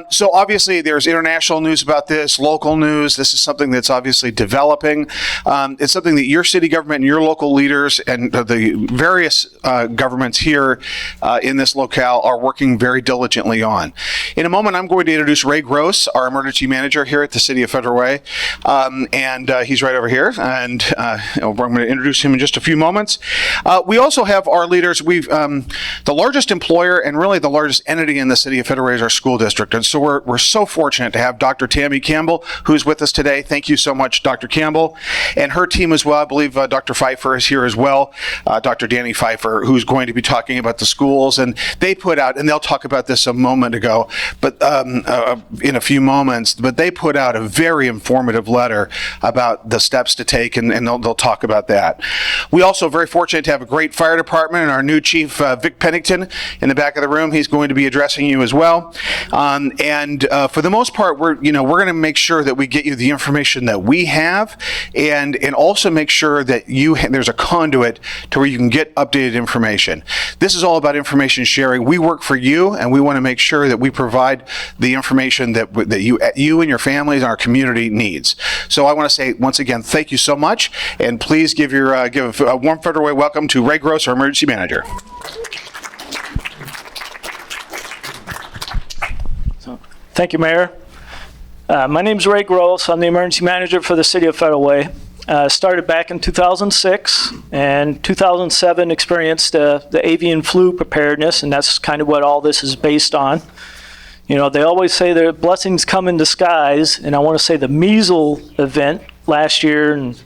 So obviously there's international news about this, local news. This is something that's obviously developing. It's something that your city government and your local leaders and the various governments here in this locale are working very diligently on. In a moment, I'm going to introduce Ray Gross, our emergency manager here at the City of Federal Way. And he's right over here. And I'm going to introduce him in just a few moments. We also have our leaders. The largest employer and really the largest entity in the City of Federal Way is our school district. And so we're so fortunate to have Dr. Tammy Campbell, who's with us today. Thank you so much, Dr. Campbell. And her team as well. I believe Dr. Pfeiffer is here as well. Dr. Danny Pfeiffer, who's going to be talking about the schools. And they put out, and they'll talk about this a moment ago, but in a few moments, but they put out a very informative letter about the steps to take, and they'll talk about that. We also are very fortunate to have a great fire department and our new chief, Vic Pennington, in the back of the room. He's going to be addressing you as well. And for the most part, we're going to make sure that we get you the information that we have, and also make sure that there's a conduit to where you can get updated information. This is all about information sharing. We work for you, and we want to make sure that we provide the information that you and your families and our community needs. So I want to say once again, thank you so much, and please give a warm Federal Way welcome to Ray Gross, our emergency manager. Thank you, Mayor. My name is Ray Gross. I'm the emergency manager for the City of Federal Way. Started back in 2006, and 2007 experienced the avian flu preparedness, and that's kind of what all this is based on. You know, they always say that blessings come in disguise, and I want to say the measles event last year and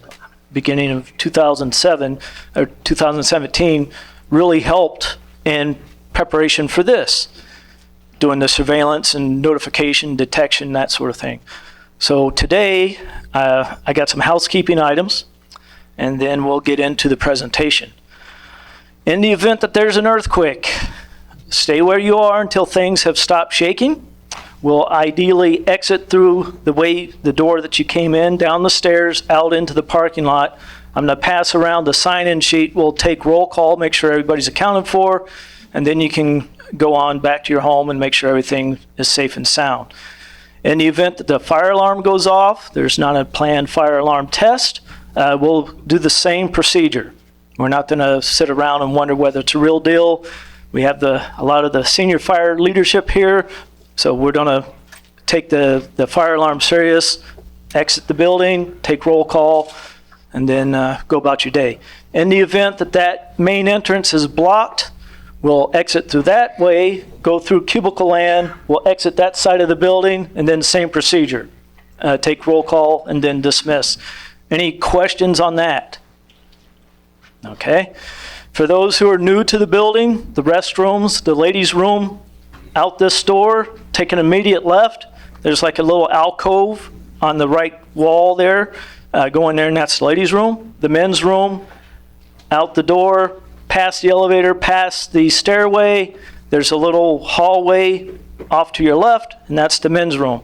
beginning of 2007 or 2017 really helped in preparation for this, doing the surveillance and notification, detection, that sort of thing. So today, I got some housekeeping items, and then we'll get into the presentation. In the event that there's an earthquake, stay where you are until things have stopped shaking. We'll ideally exit through the door that you came in, down the stairs, out into the parking lot. I'm going to pass around the sign-in sheet. We'll take roll call, make sure everybody's accounted for, and then you can go on back to your home and make sure everything is safe and sound. In the event that the fire alarm goes off, there's not a planned fire alarm test, we'll do the same procedure. We're not going to sit around and wonder whether it's a real deal. We have a lot of the senior fire leadership here, so we're going to take the fire alarm serious, exit the building, take roll call, and then go about your day. In the event that main entrance is blocked, we'll exit through that way, go through cubicle land, we'll exit that side of the building, and then same procedure. Take roll call and then dismiss. Any questions on that? Okay. For those who are new to the building, the restrooms, the ladies' room, out this door, take an immediate left. There's like a little alcove on the right wall there. Go in there and that's the ladies' room. The men's room, out the door, past the elevator, past the stairway, there's a little hallway off to your left, and that's the men's room.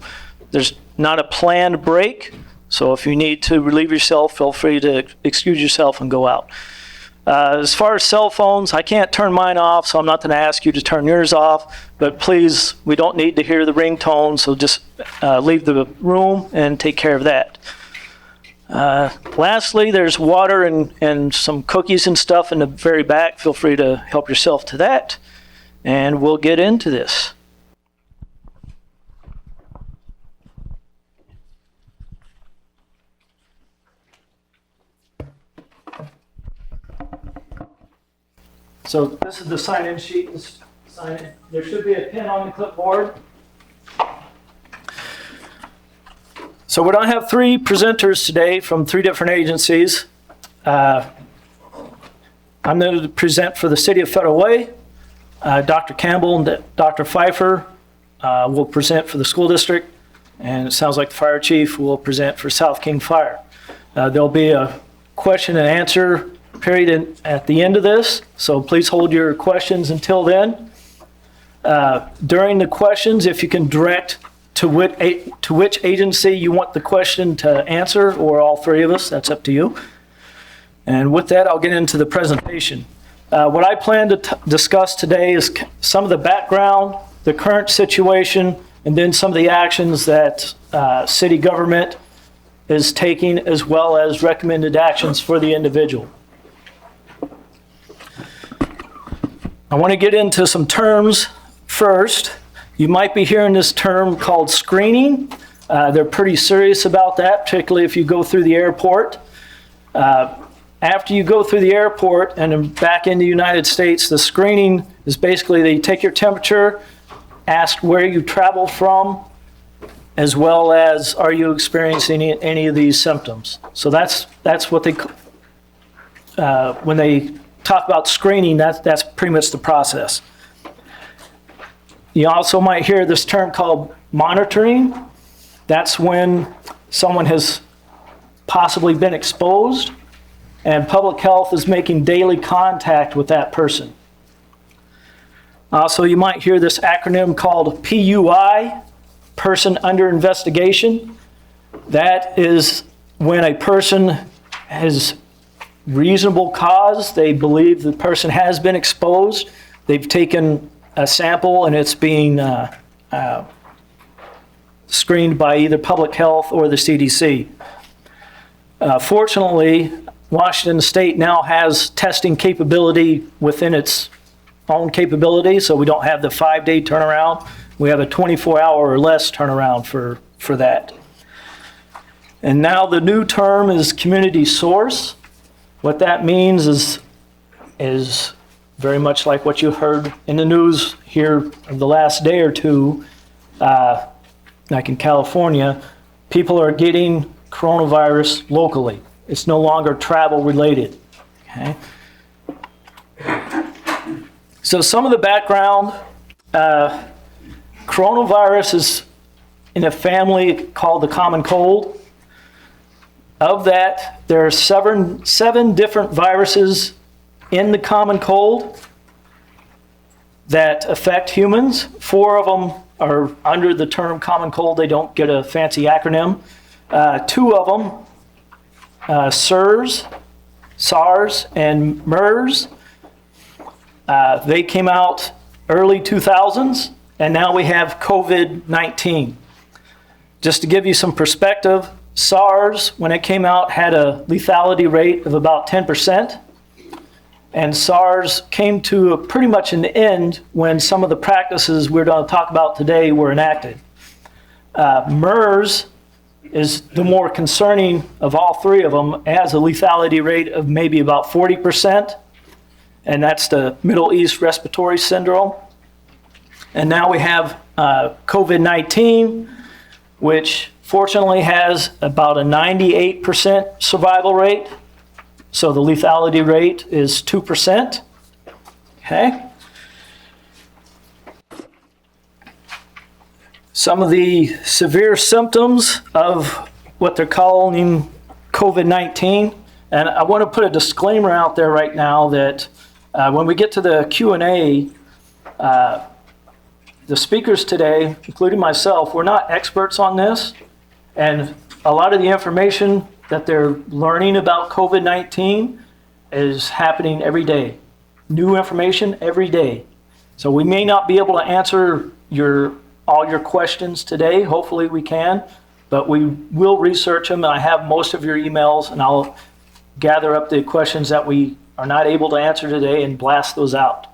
There's not a planned break, so if you need to relieve yourself, feel free to excuse yourself and go out. As far as cell phones, I can't turn mine off, so I'm not going to ask you to turn yours off, but please, we don't need to hear the ringtone, so just leave the room and take care of that. Lastly, there's water and some cookies and stuff in the very back. Feel free to help yourself to that, and we'll get into this. So this is the sign-in sheet. There should be a pin on the clipboard. So we're going to have three presenters today from three different agencies. I'm going to present for the City of Federal Way. Dr. Campbell and Dr. Pfeiffer will present for the school district. And it sounds like the fire chief will present for South King Fire. There'll be a question and answer period at the end of this. So please hold your questions until then. During the questions, if you can direct to which agency you want the question to answer, or all three of us, that's up to you. And with that, I'll get into the presentation. What I plan to discuss today is some of the background, the current situation, and then some of the actions that city government is taking, as well as recommended actions for the individual. I want to get into some terms first. You might be hearing this term called screening. They're pretty serious about that, particularly if you go through the airport. After you go through the airport and then back in the United States, the screening is basically they take your temperature, ask where you travel from, as well as are you experiencing any of these symptoms. So that's what they, when they talk about screening, that's pretty much the process. You also might hear this term called monitoring. That's when someone has possibly been exposed and public health is making daily contact with that person. Also, you might hear this acronym called PUI, Person Under Investigation. That is when a person has reasonable cause, they believe the person has been exposed, they've taken a sample and it's being screened by either public health or the CDC. Fortunately, Washington State now has testing capability within its own capability, so we don't have the 5-day turnaround. We have a 24-hour or less turnaround for that. And now the new term is community source. What that means is very much like what you heard in the news here the last day or two, like in California, people are getting coronavirus locally. It's no longer travel related. Okay? So some of the background, coronavirus is in a family called the common cold. Of that, there are seven different viruses in the common cold that affect humans. 4 of them are under the term common cold. They don't get a fancy acronym. 2 of them, SARS and MERS, they came out early 2000s, and now we have COVID-19. Just to give you some perspective, SARS, when it came out, had a lethality rate of about 10%. And SARS came to pretty much an end when some of the practices we're going to talk about today were enacted. MERS is the more concerning of all 3 of them, has a lethality rate of maybe about 40%, and that's the Middle East Respiratory Syndrome. And now we have COVID-19, which fortunately has about a 98% survival rate. So the lethality rate is 2%. Okay. Some of the severe symptoms of what they're calling COVID-19, and I want to put a disclaimer out there right now that when we get to the Q&A, the speakers today, including myself, we're not experts on this, and a lot of the information that they're learning about COVID-19 is happening every day. New information every day. So we may not be able to answer all your questions today. Hopefully we can, but we will research them, and I have most of your emails, and I'll gather up the questions that we are not able to answer today and blast those out.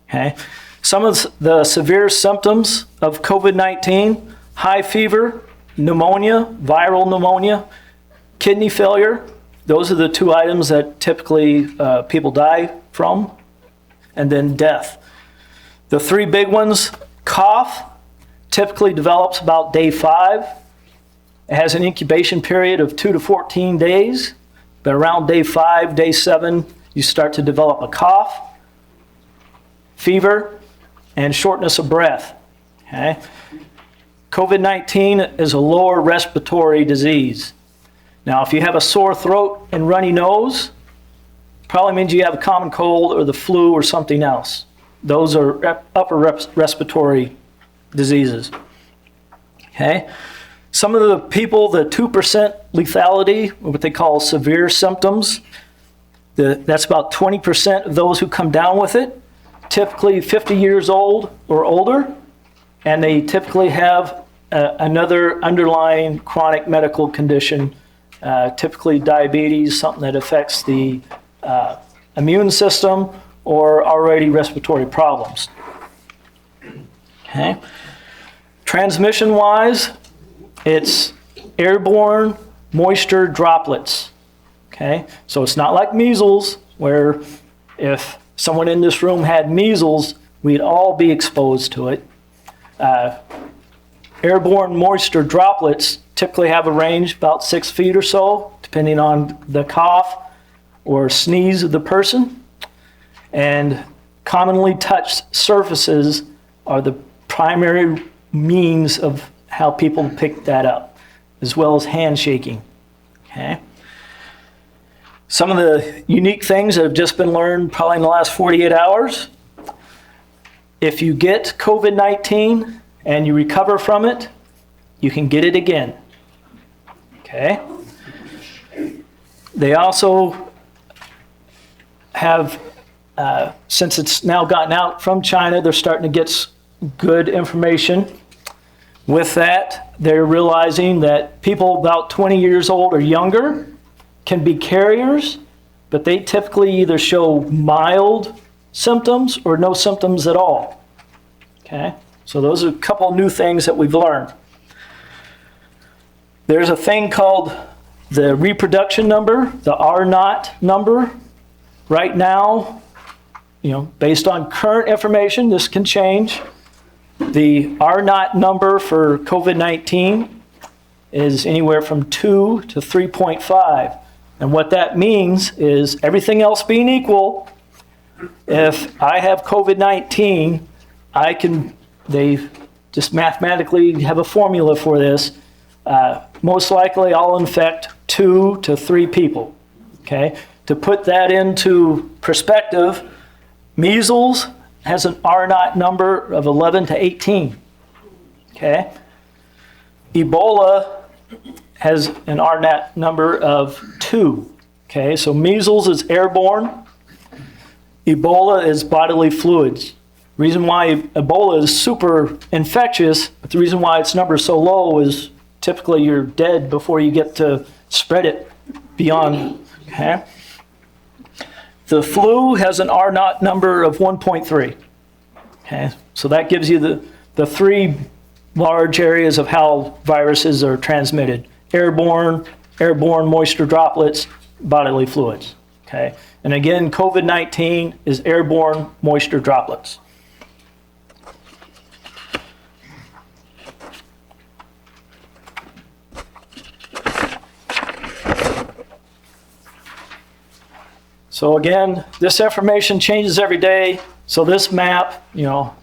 Okay. Some of the severe symptoms of COVID-19: high fever, pneumonia, viral pneumonia, kidney failure. Those are the 2 items that typically people die from, and then death. The 3 big ones: cough, typically develops about day 5. It has an incubation period of 2 to 14 days, but around day 5, day 7, you start to develop a cough, fever, and shortness of breath. Okay? COVID-19 is a lower respiratory disease. Now, if you have a sore throat and runny nose, probably means you have a common cold or the flu or something else. Those are upper respiratory diseases. Okay? Some of the people, the 2% lethality, what they call severe symptoms, that's about 20% of those who come down with it, typically 50 years old or older. and they typically have another underlying chronic medical condition, typically diabetes, something that affects the immune system, or already respiratory problems. Okay. Transmission-wise, it's airborne moisture droplets. Okay, so it's not like measles, where if someone in this room had measles, we'd all be exposed to it. Airborne moisture droplets typically have a range about 6 feet or so, depending on the cough or sneeze of the person. And commonly touched surfaces are the primary means of how people pick that up, as well as handshaking. Okay. Some of the unique things that have just been learned probably in the last 48 hours. If you get COVID-19 and you recover from it, you can get it again. Okay. They also have, since it's now gotten out from China, they're starting to get good information. With that, they're realizing that people about 20 years old or younger can be carriers, but they typically either show mild symptoms or no symptoms at all. Okay, so those are a couple new things that we've learned. There's a thing called the reproduction number, the R0 number. Right now, based on current information, this can change. The R0 number for COVID-19 is anywhere from 2 to 3.5. And what that means is, everything else being equal, if I have COVID-19, they just mathematically have a formula for this. Most likely I'll infect 2 to 3 people. Okay? To put that into perspective, measles has an R0 number of 11 to 18. Okay? Ebola has an R0 number of 2. Okay, so measles is airborne. Ebola is bodily fluids. Reason why Ebola is super infectious, but the reason why its number is so low is typically you're dead before you get to spread it beyond. Okay? The flu has an R0 number of 1.3. Okay, so that gives you the 3 large areas of how viruses are transmitted: airborne moisture droplets, bodily fluids. Okay, and again, COVID-19 is airborne moisture droplets. So again, this information changes every day. So this map,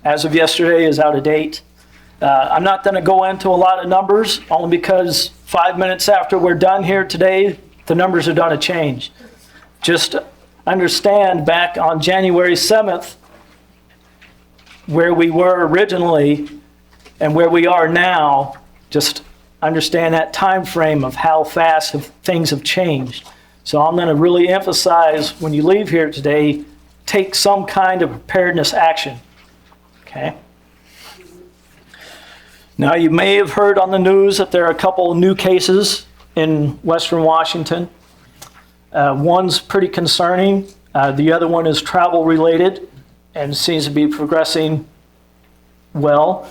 as of yesterday, is out of date. I'm not going to go into a lot of numbers, only because 5 minutes after we're done here today, the numbers are going to change. Just understand, back on January 7th, where we were originally and where we are now, just understand that time frame of how fast things have changed. So I'm going to really emphasize, when you leave here today, take some kind of preparedness action. Okay? Now, you may have heard on the news that there are a couple new cases in Western Washington. One's pretty concerning. The other one is travel related and seems to be progressing well.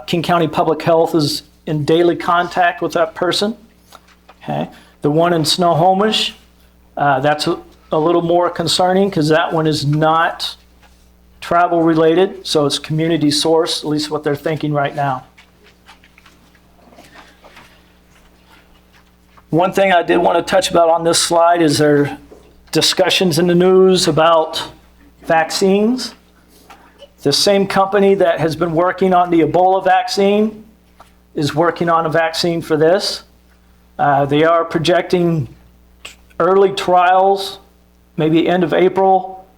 King County Public Health is in daily contact with that person. Okay. The one in Snohomish, that's a little more concerning, because that one is not travel related, so it's community source, at least what they're thinking right now. One thing I did want to touch about on this slide is there are discussions in the news about vaccines. The same company that has been working on the Ebola vaccine is working on a vaccine for this. They are projecting early trials, maybe end of April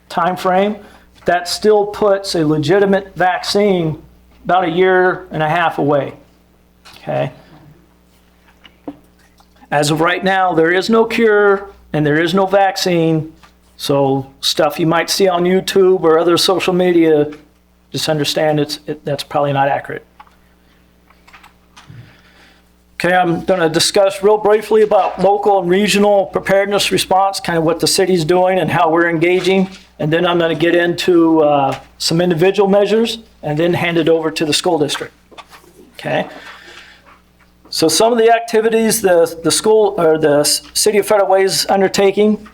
timeframe. That still puts a legitimate vaccine about 1.5 years away. Okay. As of right now, there is no cure and there is no vaccine. So stuff you might see on YouTube or other social media, Just understand that's probably not accurate. Okay, I'm going to discuss real briefly about local and regional preparedness response, kind of what the city's doing and how we're engaging. And then I'm going to get into some individual measures and then hand it over to the school district. Okay. So some of the activities the school or the City of Federal Way is undertaking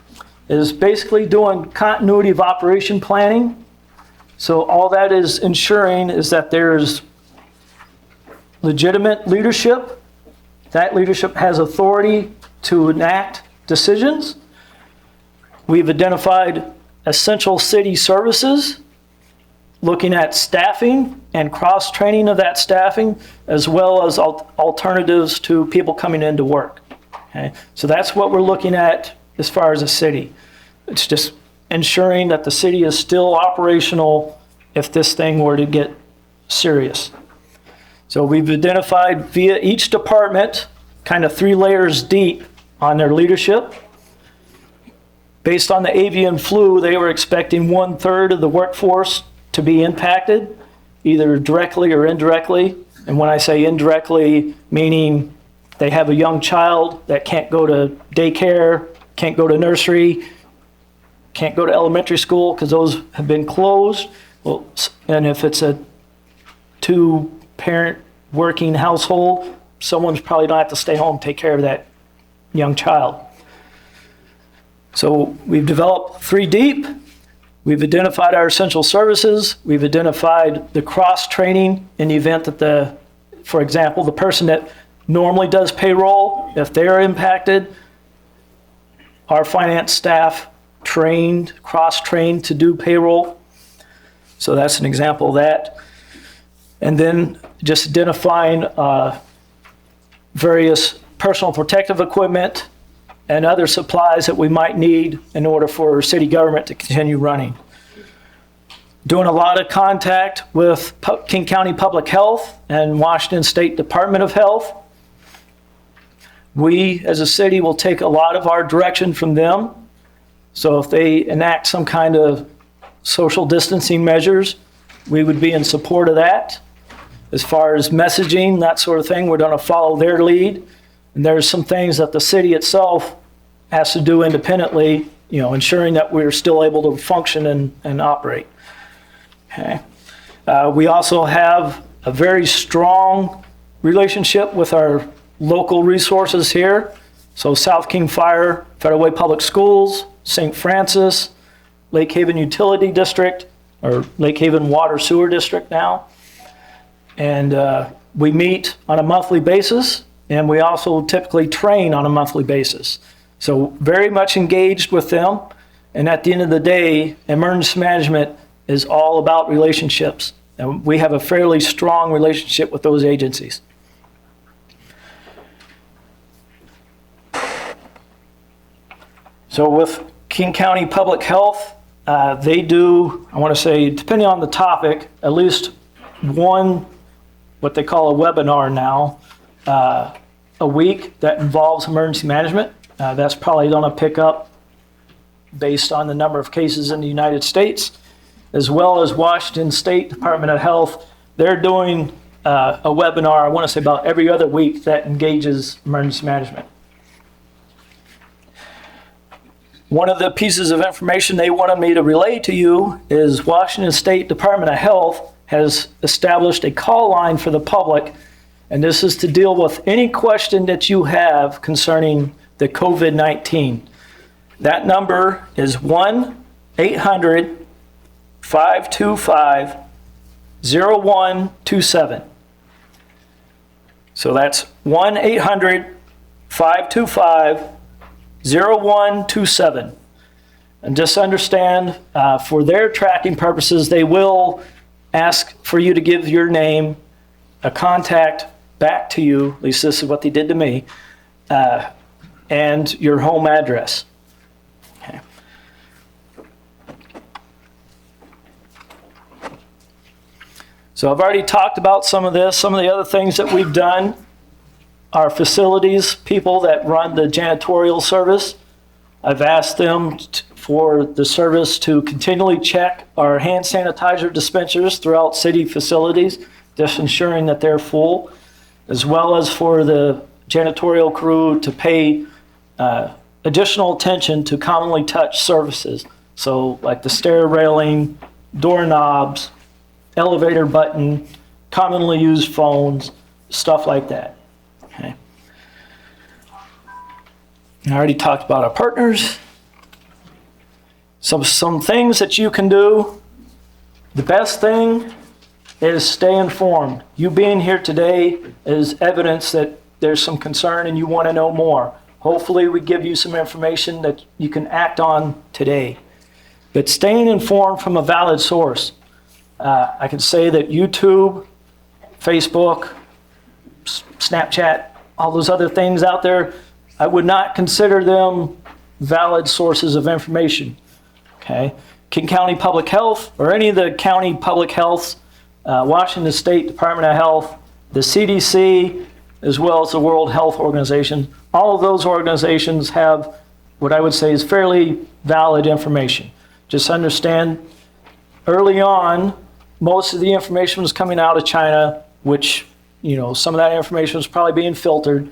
is basically doing continuity of operation planning. So all that is ensuring is that there's legitimate leadership. That leadership has authority to enact decisions. We've identified essential city services, looking at staffing and cross-training of that staffing, as well as alternatives to people coming into work. Okay? So that's what we're looking at as far as a city. It's just ensuring that the city is still operational if this thing were to get serious. So we've identified via each department, kind of 3 layers deep on their leadership. Based on the avian flu, they were expecting 1/3 of the workforce to be impacted, either directly or indirectly. And when I say indirectly, meaning they have a young child that can't go to daycare, can't go to nursery, can't go to elementary school because those have been closed. Well, and if it's a 2-parent working household, someone's probably going to have to stay home and take care of that young child. So we've developed 3 deep. We've identified our essential services. We've identified the cross-training in the event that for example, the person that normally does payroll, if they're impacted, our finance staff cross-trained to do payroll. So that's an example of that. And then just identifying various personal protective equipment and other supplies that we might need in order for city government to continue running. Doing a lot of contact with King County Public Health and Washington State Department of Health. We, as a city, will take a lot of our direction from them. So if they enact some kind of social distancing measures, we would be in support of that. As far as messaging, that sort of thing, we're going to follow their lead. And there's some things that the city itself has to do independently, ensuring that we're still able to function and operate. Okay. We also have a very strong relationship with our local resources here. So South King Fire, Federal Way Public Schools, St. Francis, Lake Haven Utility District, or Lake Haven Water Sewer District now. And we meet on a monthly basis, and we also typically train on a monthly basis. So very much engaged with them. And at the end of the day, emergency management is all about relationships. And we have a fairly strong relationship with those agencies. So with King County Public Health, they do, I want to say, depending on the topic, at least one, what they call a webinar now, a week that involves emergency management. That's probably going to pick up based on the number of cases in the United States, as well as Washington State Department of Health. They're doing a webinar, I want to say about every other week, that engages emergency management. One of the pieces of information they wanted me to relay to you is Washington State Department of Health has established a call line for the public, and this is to deal with any question that you have concerning the COVID-19. That number is 1-800-525-0127. So that's 1-800-525-0127. And just understand, for their tracking purposes, they will ask for you to give your name, a contact back to you, at least this is what they did to me, and your home address. Okay. So I've already talked about some of this. Some of the other things that we've done, our facilities, people that run the janitorial service, I've asked them for the service to continually check our hand sanitizer dispensers throughout city facilities, just ensuring that they're full, as well as for the janitorial crew to pay additional attention to commonly touched surfaces. So like the stair railing, doorknobs, elevator button, commonly used phones, stuff like that. Okay. I already talked about our partners. Some things that you can do. The best thing is stay informed. You being here today is evidence that there's some concern and you want to know more. Hopefully we give you some information that you can act on today. But staying informed from a valid source. I can say that YouTube, Facebook, Snapchat, all those other things out there, I would not consider them valid sources of information. Okay? King County Public Health, or any of the county public health, Washington State Department of Health, the CDC, as well as the World Health Organization, all of those organizations have what I would say is fairly valid information. Just understand, early on, most of the information was coming out of China, which, you know, some of that information was probably being filtered.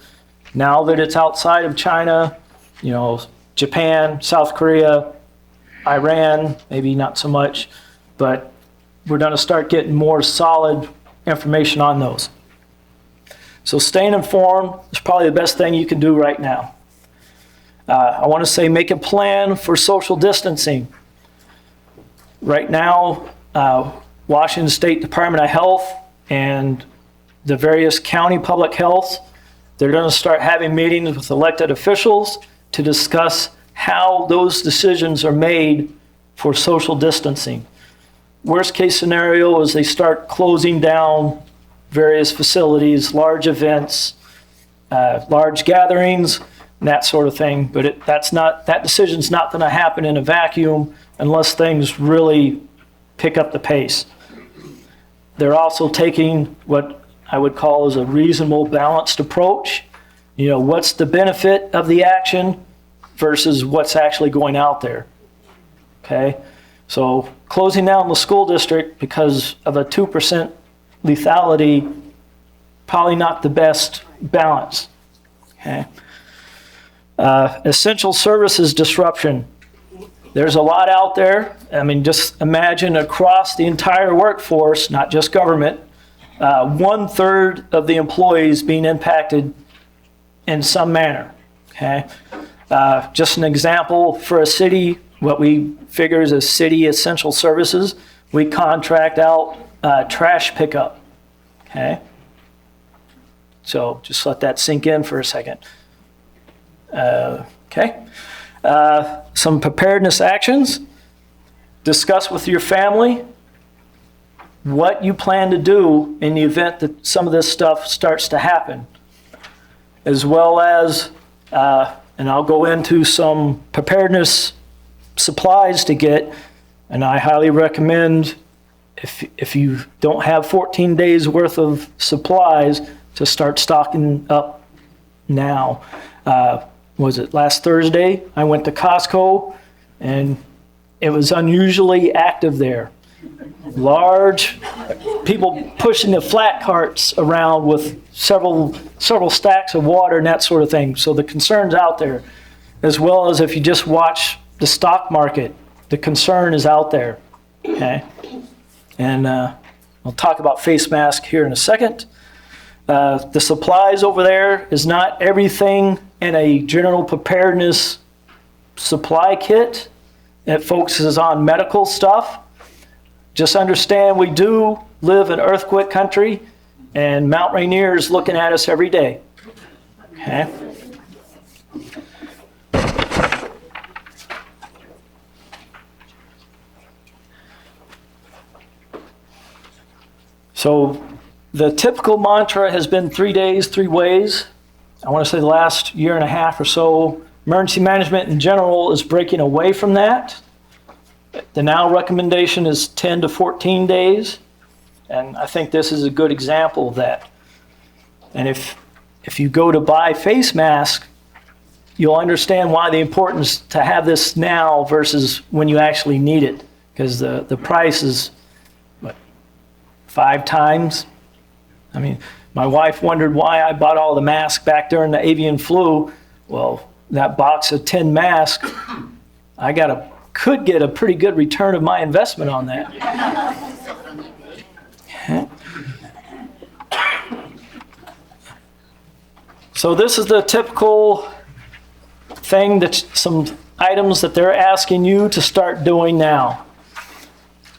Now that it's outside of China, you know, Japan, South Korea, Iran, maybe not so much, but we're going to start getting more solid information on those. So staying informed is probably the best thing you can do right now. I want to say make a plan for social distancing. Right now, Washington State Department of Health and the various county public health, they're going to start having meetings with elected officials to discuss how those decisions are made for social distancing. Worst case scenario is they start closing down various facilities, large events, large gatherings, and that sort of thing. But that decision's not going to happen in a vacuum unless things really pick up the pace. They're also taking what I would call as a reasonable, balanced approach. You know, what's the benefit of the action versus what's actually going out there. Okay? So closing down the school district because of a 2% lethality, probably not the best balance. Okay? Essential services disruption. There's a lot out there. I mean, just imagine across the entire workforce, not just government, 1/3 of the employees being impacted in some manner. Okay? Just an example for a city, what we figure is a city essential services, we contract out trash pickup. Okay? So just let that sink in for a second. Okay? Some preparedness actions. Discuss with your family what you plan to do in the event that some of this stuff starts to happen. As well as, and I'll go into some preparedness supplies to get, and I highly recommend if you don't have 14 days worth of supplies to start stocking up now. Was it last Thursday? I went to Costco and it was unusually active there. Large people pushing the flat carts around with several stacks of water and that sort of thing. So the concern's out there, as well as if you just watch the stock market, the concern is out there. Okay, and I'll talk about face mask here in a second. The supplies over there is not everything in a general preparedness supply kit. It focuses on medical stuff. Just understand we do live in earthquake country, and Mount Rainier is looking at us every day. Okay? So the typical mantra has been 3 days, 3 ways. I want to say the last year and a half or so, emergency management in general is breaking away from that. The now recommendation is 10 to 14 days, and I think this is a good example of that. And if you go to buy face masks, you'll understand why the importance to have this now versus when you actually need it, because the price is, what, 5 times? I mean, my wife wondered why I bought all the masks back during the avian flu. Well, that box of 10 masks, I could get a pretty good return of my investment on that. So this is the typical thing, that some items that they're asking you to start doing now.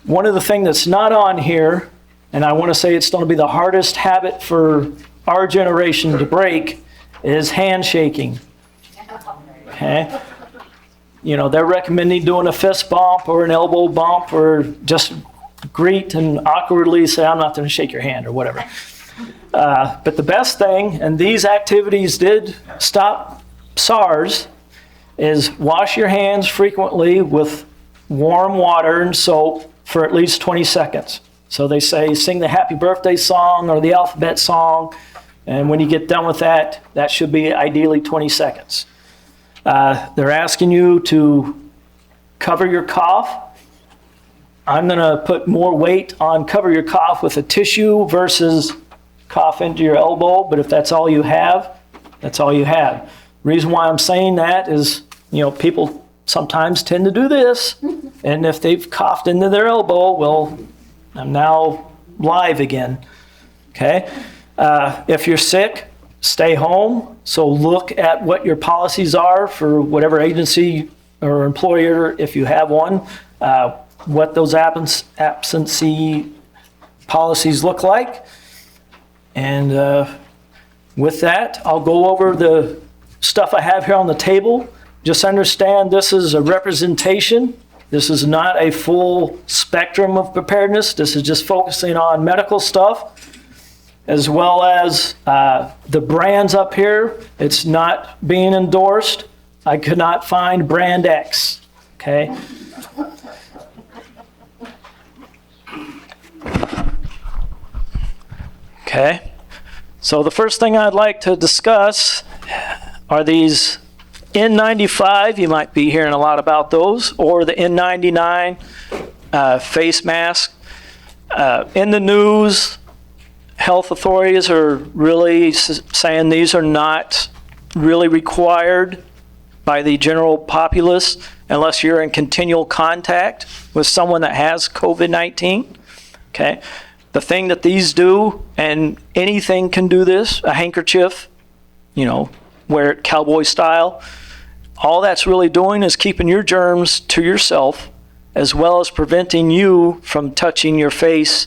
One of the things that's not on here, and I want to say it's going to be the hardest habit for our generation to break, is handshaking. Okay? You know, they're recommending doing a fist bump or an elbow bump, or just greet and awkwardly say, I'm not going to shake your hand, or whatever. But the best thing, and these activities did stop SARS, is wash your hands frequently with warm water and soap for at least 20 seconds. So they say sing the happy birthday song or the alphabet song, and when you get done with that, that should be ideally 20 seconds. They're asking you to cover your cough. I'm going to put more weight on cover your cough with a tissue versus cough into your elbow, but if that's all you have, that's all you have. Reason why I'm saying that is, you know, people sometimes tend to do this, and if they've coughed into their elbow, well, I'm now live again. Okay? If you're sick, stay home. So look at what your policies are for whatever agency or employer, if you have one, what those absentee policies look like. And with that, I'll go over the stuff I have here on the table. Just understand this is a representation. This is not a full spectrum of preparedness. This is just focusing on medical stuff, as well as the brands up here. It's not being endorsed. I could not find brand X, okay? Okay, so the first thing I'd like to discuss are these N95. You might be hearing a lot about those, or the N99 face mask. In the news, health authorities are really saying these are not really required by the general populace unless you're in continual contact with someone that has COVID-19. Okay. The thing that these do, and anything can do this, a handkerchief, you know, wear it cowboy style. All that's really doing is keeping your germs to yourself, as well as preventing you from touching your face,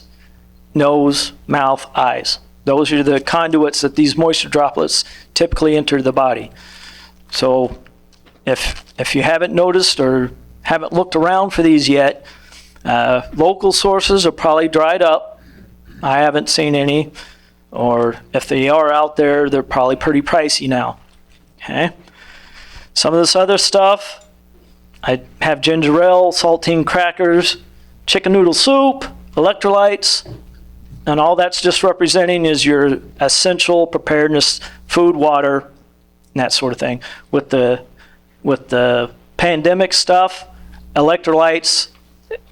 nose, mouth, eyes. Those are the conduits that these moisture droplets typically enter the body. So if you haven't noticed or haven't looked around for these yet, local sources are probably dried up. I haven't seen any, or if they are out there, they're probably pretty pricey now. Okay. Some of this other stuff, I have ginger ale, saltine crackers, chicken noodle soup, electrolytes, and all that's just representing is your essential preparedness, food, water, and that sort of thing. With the pandemic stuff, electrolytes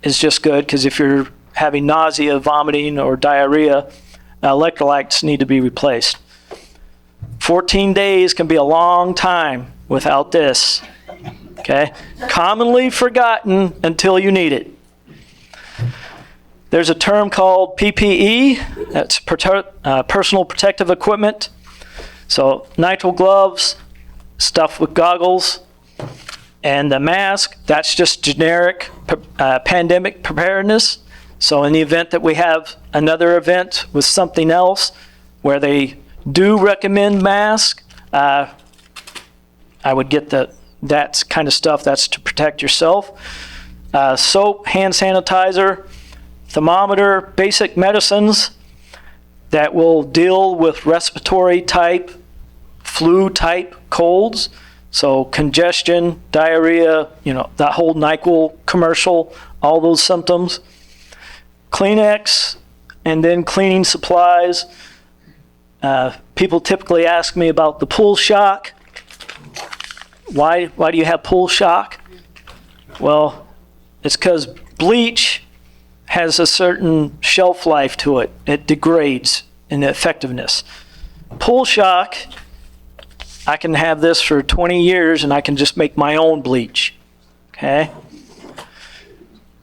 is just good, because if you're having nausea, vomiting, or diarrhea, electrolytes need to be replaced. 14 days can be a long time without this. Okay? Commonly forgotten until you need it. There's a term called PPE, that's personal protective equipment. So nitrile gloves, stuff with goggles, and the mask, that's just generic pandemic preparedness. So in the event that we have another event with something else where they do recommend masks, I would get that kind of stuff. That's to protect yourself. Soap, hand sanitizer, thermometer, basic medicines that will deal with respiratory type, flu type colds. So congestion, diarrhea, you know, that whole NyQuil commercial, all those symptoms. Kleenex, and then cleaning supplies. People typically ask me about the pool shock. Why do you have pool shock? Well, it's because bleach has a certain shelf life to it. It degrades in effectiveness. Pool shock, I can have this for 20 years and I can just make my own bleach, okay?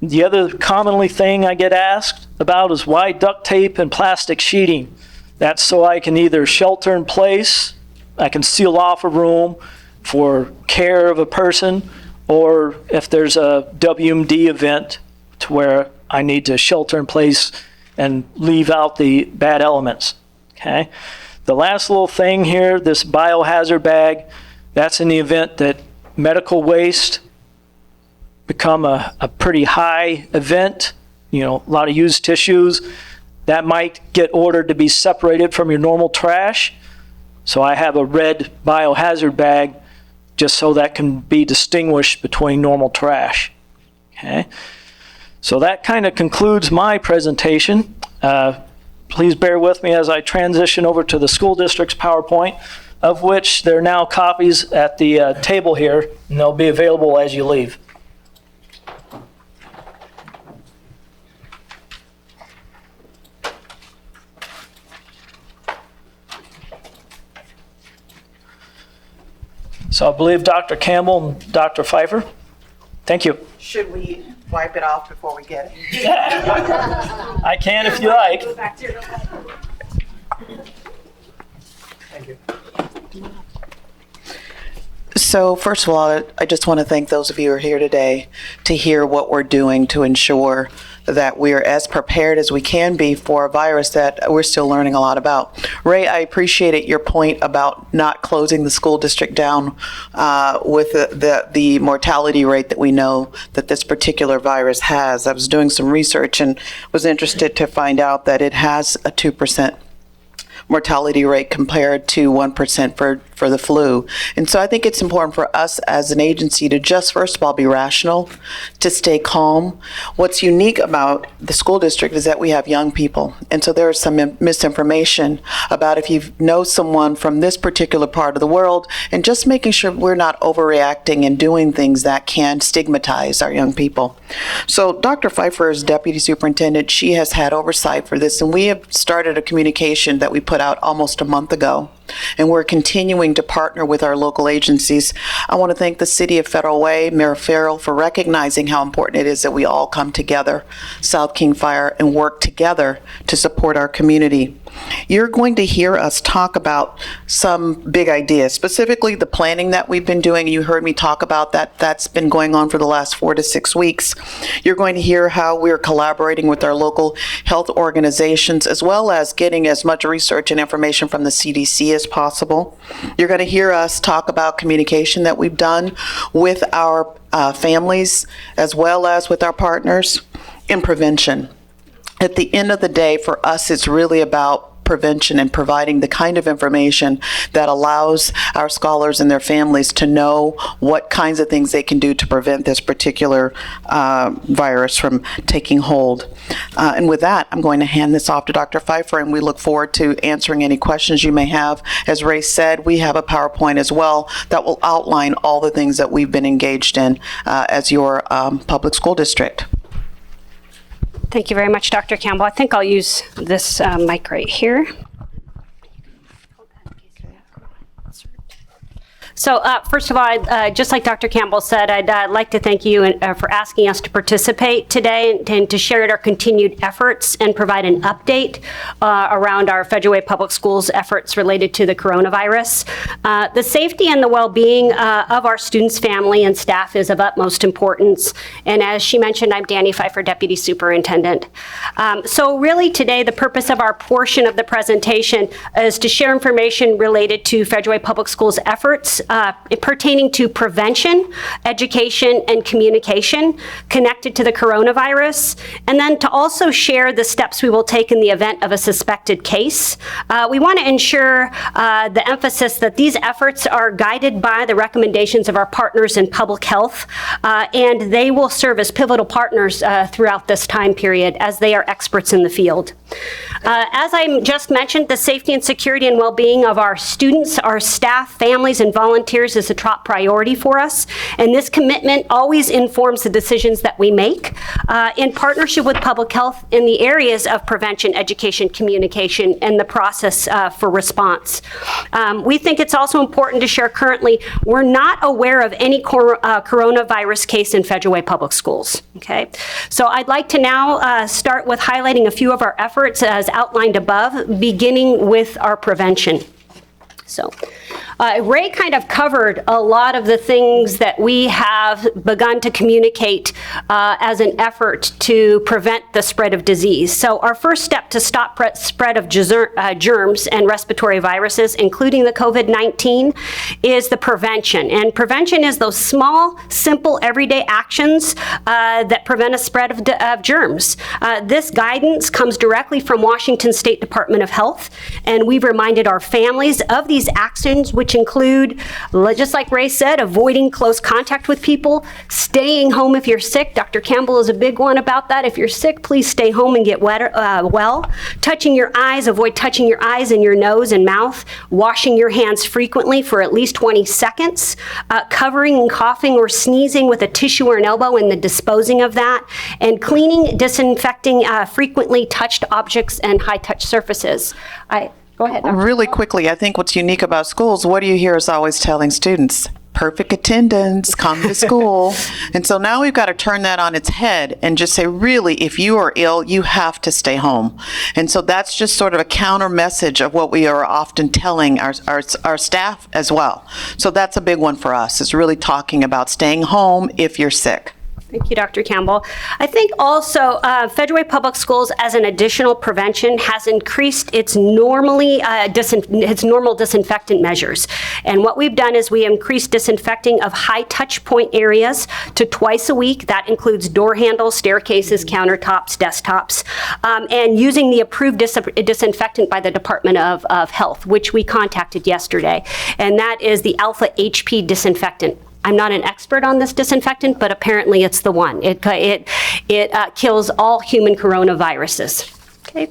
The other commonly thing I get asked about is why duct tape and plastic sheeting? That's so I can either shelter in place, I can seal off a room for care of a person, or if there's a WMD event to where I need to shelter in place and leave out the bad elements, okay? The last little thing here, this biohazard bag, that's in the event that medical waste become a pretty high event, a lot of used tissues, that might get ordered to be separated from your normal trash. So I have a red biohazard bag just so that can be distinguished between normal trash, okay? So that kind of concludes my presentation. Please bear with me as I transition over to the school district's PowerPoint, of which there are now copies at the table here, and they'll be available as you leave. So I believe Dr. Campbell and Dr. Pfeiffer. Thank you. Should we wipe it off before we get it? I can if you like. Thank you. So first of all, I just want to thank those of you who are here today to hear what we're doing to ensure that we are as prepared as we can be for a virus that we're still learning a lot about. Ray, I appreciated your point about not closing the school district down with the mortality rate that we know that this particular virus has. I was doing some research and was interested to find out that it has a 2% mortality rate compared to 1% for the flu. And so I think it's important for us as an agency to just, first of all, be rational, to stay calm. What's unique about the school district is that we have young people. And so there is some misinformation about if you know someone from this particular part of the world, and just making sure we're not overreacting and doing things that can stigmatize our young people. So Dr. Pfeiffer is deputy superintendent. She has had oversight for this, and we have started a communication that we put out almost a month ago, and we're continuing to partner with our local agencies. I want to thank the City of Federal Way, Mayor Farrell, for recognizing how important it is that we all come together, South King Fire, and work together to support our community. You're going to hear us talk about some big ideas, specifically the planning that we've been doing. You heard me talk about that. That's been going on for the last 4 to 6 weeks. You're going to hear how we're collaborating with our local health organizations, as well as getting as much research and information from the CDC as possible. You're going to hear us talk about communication that we've done with our families, as well as with our partners, in prevention. At the end of the day, for us, it's really about prevention and providing the kind of information that allows our scholars and their families to know what kinds of things they can do to prevent this particular virus from taking hold. And with that, I'm going to hand this off to Dr. Pfeiffer, and we look forward to answering any questions you may have. As Ray said, we have a PowerPoint as well that will outline all the things that we've been engaged in as your public school district. Thank you very much, Dr. Campbell. I think I'll use this mic right here. So first of all, just like Dr. Campbell said, I'd like to thank you for asking us to participate today and to share our continued efforts and provide an update around our Federal Way Public Schools efforts related to the coronavirus. The safety and the well-being of our students, family, and staff is of utmost importance. And as she mentioned, I'm Danny Pfeiffer, Deputy Superintendent. So really today, the purpose of our portion of the presentation is to share information related to Federal Way Public Schools efforts pertaining to prevention, education, and communication connected to the coronavirus, and then to also share the steps we will take in the event of a suspected case. We want to ensure the emphasis that these efforts are guided by the recommendations of our partners in public health, and they will serve as pivotal partners throughout this time period as they are experts in the field. As I just mentioned, the safety and security and well-being of our students, our staff, families, and volunteers volunteers is a top priority for us, and this commitment always informs the decisions that we make in partnership with public health in the areas of prevention, education, communication, and the process for response. We think it's also important to share currently, we're not aware of any coronavirus case in Federal Way Public Schools. Okay, so I'd like to now start with highlighting a few of our efforts as outlined above, beginning with our prevention. So Ray kind of covered a lot of the things that we have begun to communicate as an effort to prevent the spread of disease. So our first step to stop spread of germs and respiratory viruses, including the COVID-19, is the prevention. And prevention is those small, simple, everyday actions that prevent a spread of germs. This guidance comes directly from Washington State Department of Health, and we've reminded our families of these actions, which include, just like Ray said, avoiding close contact with people, staying home if you're sick. Dr. Campbell is a big one about that. If you're sick, please stay home and get well. Touching your eyes, avoid touching your eyes and your nose and mouth. Washing your hands frequently for at least 20 seconds. Covering and coughing or sneezing with a tissue or an elbow and the disposing of that. And cleaning, disinfecting frequently touched objects and high-touch surfaces. Go ahead, Dr. Really quickly, I think what's unique about schools, what do you hear us always telling students? Perfect attendance, come to school. And so now we've got to turn that on its head and just say, really, if you are ill, you have to stay home. And so that's just sort of a counter message of what we are often telling our staff as well. So that's a big one for us, is really talking about staying home if you're sick. Thank you, Dr. Campbell. I think also Federal Way Public Schools, as an additional prevention, has increased its normal disinfectant measures. And what we've done is we increased disinfecting of high touch point areas to twice a week. That includes door handles, staircases, countertops, desktops, and using the approved disinfectant by the Department of Health, which we contacted yesterday. And that is the Alpha HP disinfectant. I'm not an expert on this disinfectant, but apparently it's the one. It kills all human coronaviruses. Okay.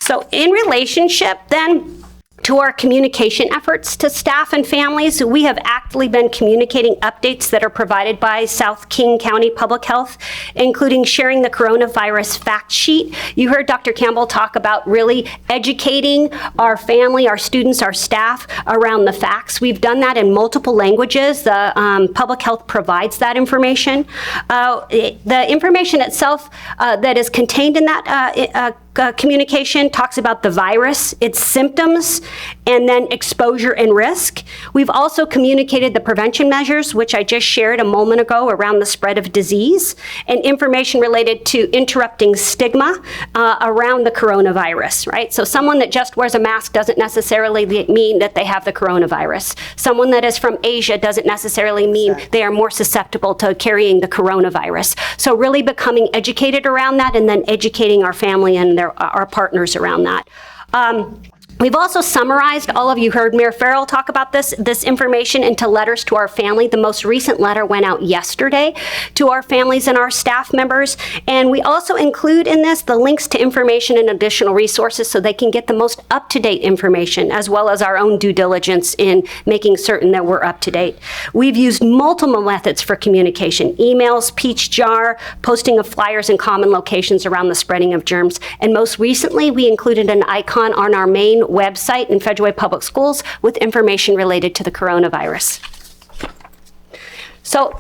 So in relationship then to our communication efforts to staff and families, we have actively been communicating updates that are provided by South King County Public Health, including sharing the coronavirus fact sheet. You heard Dr. Campbell talk about really educating our family, our students, our staff around the facts. We've done that in multiple languages. The public health provides that information. The information itself that is contained in that communication talks about the virus, its symptoms, and then exposure and risk. We've also communicated the prevention measures, which I just shared a moment ago around the spread of disease, and information related to interrupting stigma around the coronavirus, right? So someone that just wears a mask doesn't necessarily mean that they have the coronavirus. Someone that is from Asia doesn't necessarily mean they are more susceptible to carrying the coronavirus. So really becoming educated around that, and then educating our family and our partners around that. We've also summarized, all of you heard Mayor Farrell talk about this information into letters to our family. The most recent letter went out yesterday to our families and our staff members. And we also include in this the links to information and additional resources so they can get the most up-to-date information, as well as our own due diligence in making certain that we're up-to-date. We've used multiple methods for communication: emails, peach jar, posting of flyers in common locations around the spreading of germs. And most recently, we included an icon on our main website in Federal Way Public Schools with information related to the coronavirus. So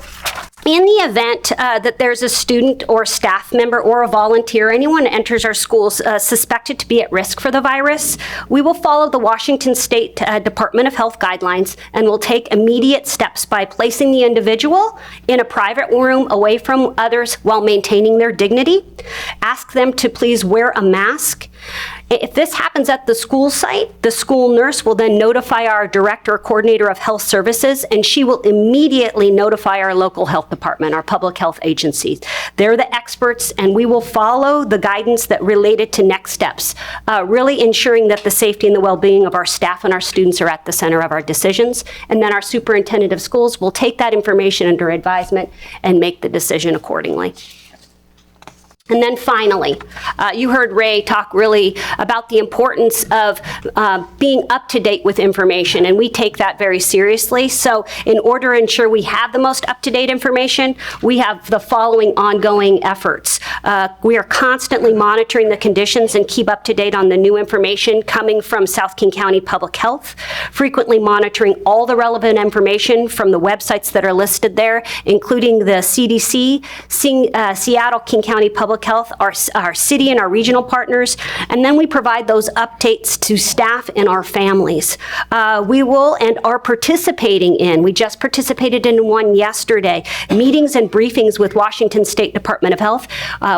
in the event that there's a student or staff member or a volunteer, anyone that enters our schools suspected to be at risk for the virus, we will follow the Washington State Department of Health guidelines and will take immediate steps by placing the individual in a private room away from others while maintaining their dignity. Ask them to please wear a mask. If this happens at the school site, the school nurse will then notify our director or coordinator of health services, and she will immediately notify our local health department, our public health agencies. They're the experts, and we will follow the guidance that related to next steps, really ensuring that the safety and the well-being of our staff and our students are at the center of our decisions. And then our superintendent of schools will take that information under advisement and make the decision accordingly. And then finally, you heard Ray talk really about the importance of being up to date with information, and we take that very seriously. So in order to ensure we have the most up-to-date information, we have the following ongoing efforts. We are constantly monitoring the conditions and keep up to date on the new information coming from South King County Public Health, frequently monitoring all the relevant information from the websites that are listed there, including the CDC, Seattle King County Public Health, our city and our regional partners, and then we provide those updates to staff and our families. We will and are participating in, we just participated in one yesterday, meetings and briefings with Washington State Department of Health.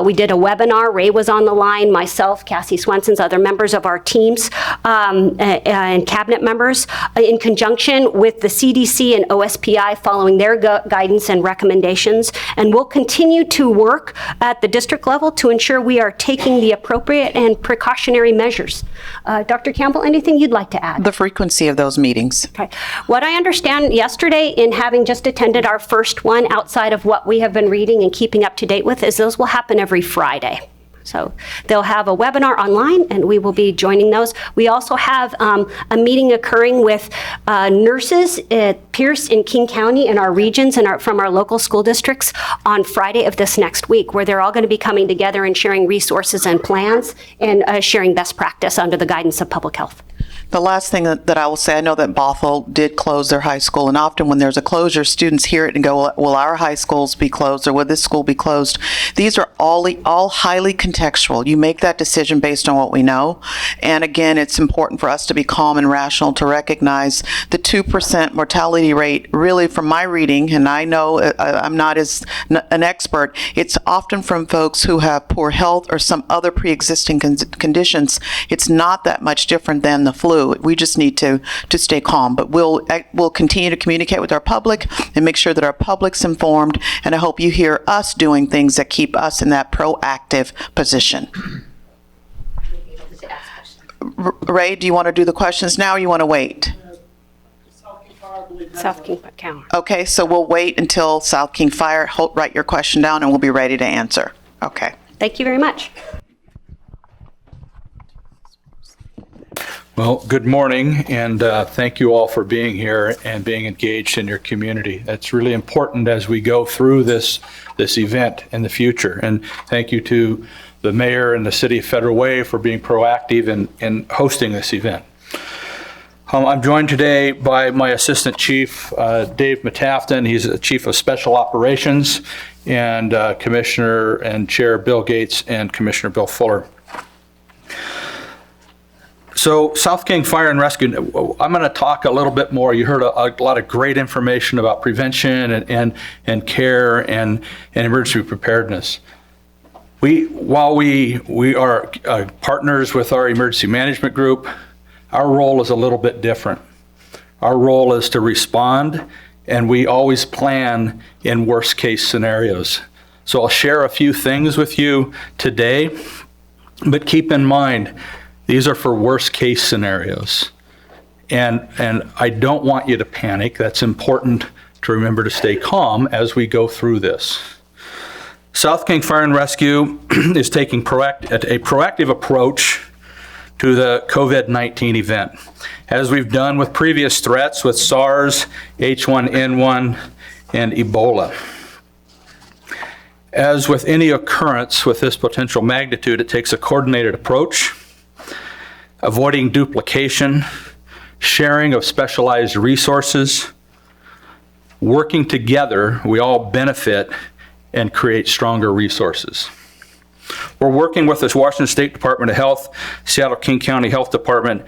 We did a webinar. Ray was on the line, myself, Cassie Swenson's, other members of our teams, and cabinet members, in conjunction with the CDC and OSPI following their guidance and recommendations. And we'll continue to work at the district level to ensure we are taking the appropriate and precautionary measures. Dr. Campbell, anything you'd like to add? The frequency of those meetings. Okay. What I understand yesterday, in having just attended our first one outside of what we have been reading and keeping up to date with, is those will happen every Friday. So they'll have a webinar online, and we will be joining those. We also have a meeting occurring with nurses at Pierce and King County in our regions and from our local school districts on Friday of this next week, where they're all going to be coming together and sharing resources and plans and sharing best practice under the guidance of public health. The last thing that I will say, I know that Bothell did close their high school, and often when there's a closure, students hear it and go, will our high schools be closed, or will this school be closed? These are all highly contextual. You make that decision based on what we know. And again, it's important for us to be calm and rational to recognize the 2% mortality rate. Really, from my reading, and I know I'm not an expert, it's often from folks who have poor health or some other pre-existing conditions. It's not that much different than the flu. We just need to stay calm, but we'll continue to communicate with our public and make sure that our public's informed, and I hope you hear us doing things that keep us in that proactive position. Ray, do you want to do the questions now, or you want to wait? South King County. Okay, so we'll wait until South King Fire. Write your question down and we'll be ready to answer. Okay. Thank you very much. Well, good morning, and thank you all for being here and being engaged in your community. That's really important as we go through this event in the future. And thank you to the mayor and the city of Federal Way for being proactive in hosting this event. I'm joined today by my assistant chief, Dave Matafton. He's the chief of special operations, and Commissioner and Chair Bill Gates and Commissioner Bill Fuller. So South King Fire and Rescue, I'm going to talk a little bit more. You heard a lot of great information about prevention and care and emergency preparedness. While we are partners with our emergency management group, our role is a little bit different. Our role is to respond, and we always plan in worst case scenarios. So I'll share a few things with you today, but keep in mind, these are for worst case scenarios. And I don't want you to panic. That's important to remember to stay calm as we go through this. South King Fire and Rescue is taking a proactive approach to the COVID-19 event, as we've done with previous threats with SARS, H1N1, and Ebola. As with any occurrence with this potential magnitude, it takes a coordinated approach, avoiding duplication, sharing of specialized resources. Working together, we all benefit and create stronger resources. We're working with the Washington State Department of Health, Seattle King County Health Department,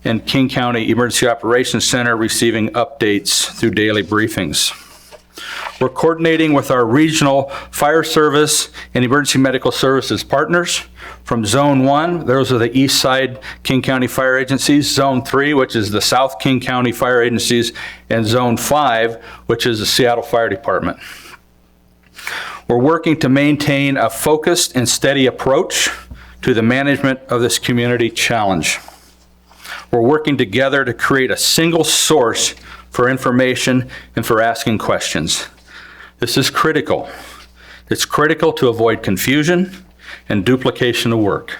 and King County Emergency Operations Center, receiving updates through daily briefings. We're coordinating with our regional fire service and emergency medical services partners. From Zone 1, those are the East Side King County Fire Agencies. Zone 3, which is the South King County Fire Agencies, and Zone 5, which is the Seattle Fire Department. We're working to maintain a focused and steady approach to the management of this community challenge. We're working together to create a single source for information and for asking questions. This is critical. It's critical to avoid confusion and duplication of work.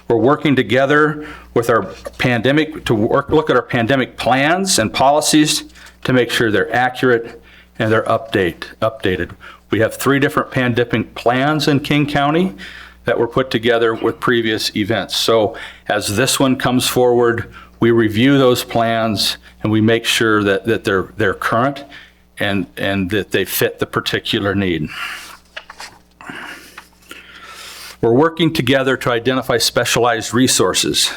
We're working together with our pandemic to look at our pandemic plans and policies to make sure they're accurate and they're updated. We have 3 different pandemic plans in King County that were put together with previous events. So as this one comes forward, we review those plans and we make sure that they're current and that they fit the particular need. We're working together to identify specialized resources,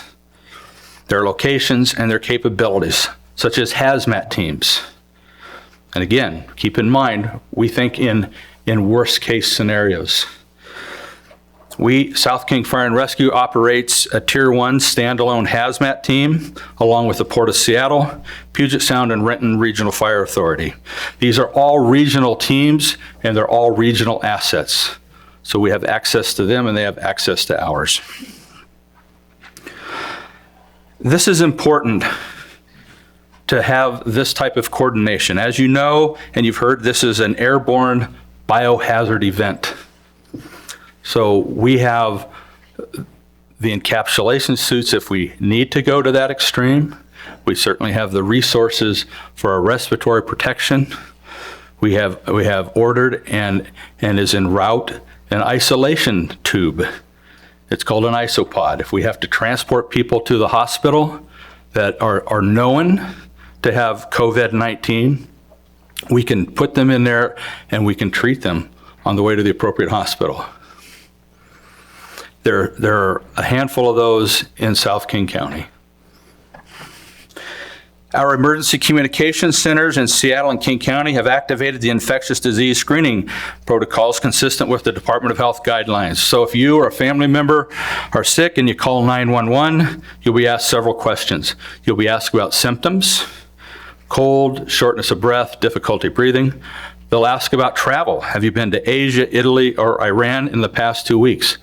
their locations and their capabilities, such as hazmat teams. And again, keep in mind, we think in worst case scenarios. South King Fire and Rescue operates a Tier 1 standalone hazmat team, along with the Port of Seattle, Puget Sound, and Renton Regional Fire Authority. These are all regional teams, and they're all regional assets. So we have access to them, and they have access to ours. This is important to have this type of coordination. As you know, and you've heard, this is an airborne biohazard event. So we have the encapsulation suits if we need to go to that extreme. We certainly have the resources for our respiratory protection. We have ordered and is en route an isolation tube. It's called an isopod. If we have to transport people to the hospital that are known to have COVID-19, we can put them in there and we can treat them on the way to the appropriate hospital. There are a handful of those in South King County. Our emergency communications centers in Seattle and King County have activated the infectious disease screening protocols consistent with the Department of Health guidelines. So if you or a family member are sick and you call 911, you'll be asked several questions. You'll be asked about symptoms, cold, shortness of breath, difficulty breathing. They'll ask about travel. Have you been to Asia, Italy, or Iran in the past 2 weeks?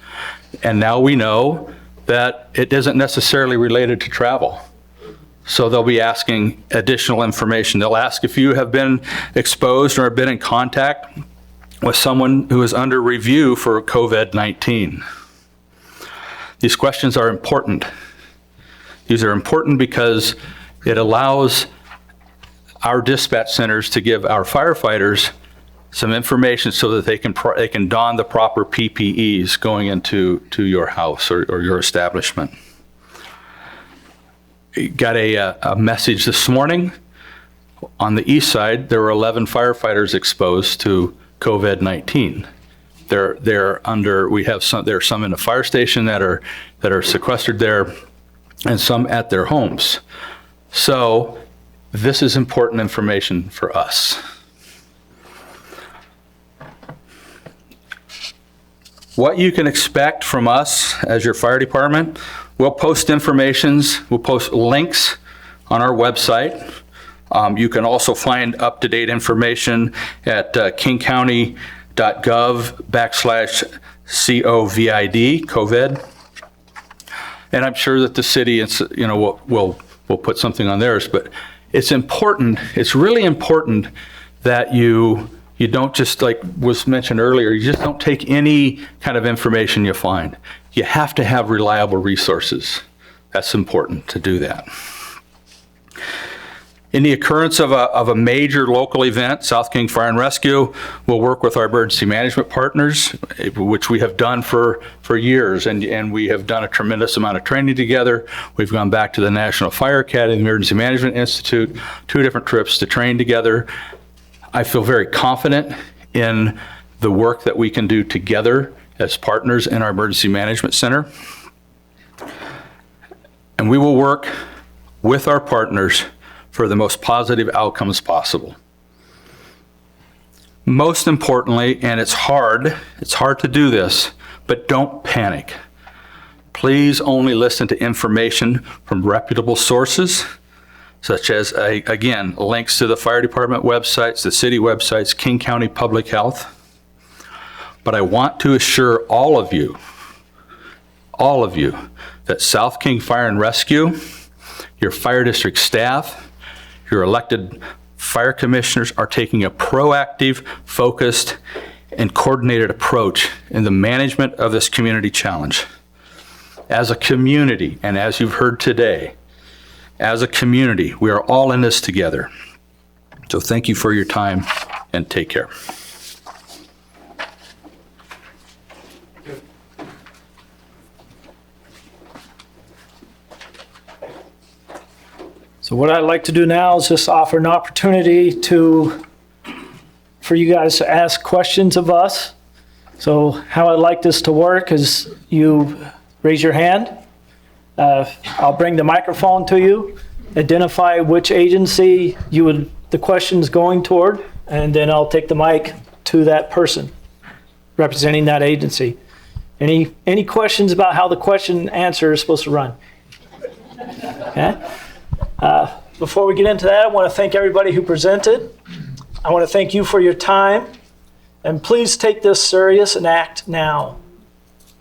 And now we know that it isn't necessarily related to travel. So they'll be asking additional information. They'll ask if you have been exposed or have been in contact with someone who is under review for COVID-19. These questions are important. These are important because it allows our dispatch centers to give our firefighters some information so that they can don the proper PPEs going into your house or your establishment. Got a message this morning. On the east side, there were 11 firefighters exposed to COVID-19. They're under. We have some. There are some in the fire station that are sequestered there, and some at their homes. So this is important information for us. What you can expect from us as your fire department, we'll post we'll post links on our website. You can also find up-to-date information at kingcounty.gov/COVID. And I'm sure that the city, will put something on theirs, but it's important, it's really important that you don't just, like was mentioned earlier, you just don't take any kind of information you find. You have to have reliable resources. That's important to do that. In the occurrence of a major local event, South King Fire and Rescue will work with our emergency management partners, which we have done for years, and we have done a tremendous amount of training together. We've gone back to the National Fire Academy, Emergency Management Institute, 2 different trips to train together. I feel very confident in the work that we can do together as partners in our Emergency Management Center. And we will work with our partners for the most positive outcomes possible. Most importantly, and it's hard to do this, but don't panic. Please only listen to information from reputable sources, such as, again, links to the fire department websites, the city websites, King County Public Health. But I want to assure all of you, that South King Fire and Rescue, your fire district staff, your elected fire commissioners are taking a proactive, focused, and coordinated approach in the management of this community challenge. As a community, and as you've heard today, as a community, we are all in this together. So thank you for your time and take care. So what I'd like to do now is just offer an opportunity for you guys to ask questions of us. So how I'd like this to work is you raise your hand. I'll bring the microphone to you, identify which agency the question's going toward, and then I'll take the mic to that person representing that agency. Any questions about how the question and answer is supposed to run? Okay. Before we get into that, I want to thank everybody who presented. I want to thank you for your time, and please take this serious and act now.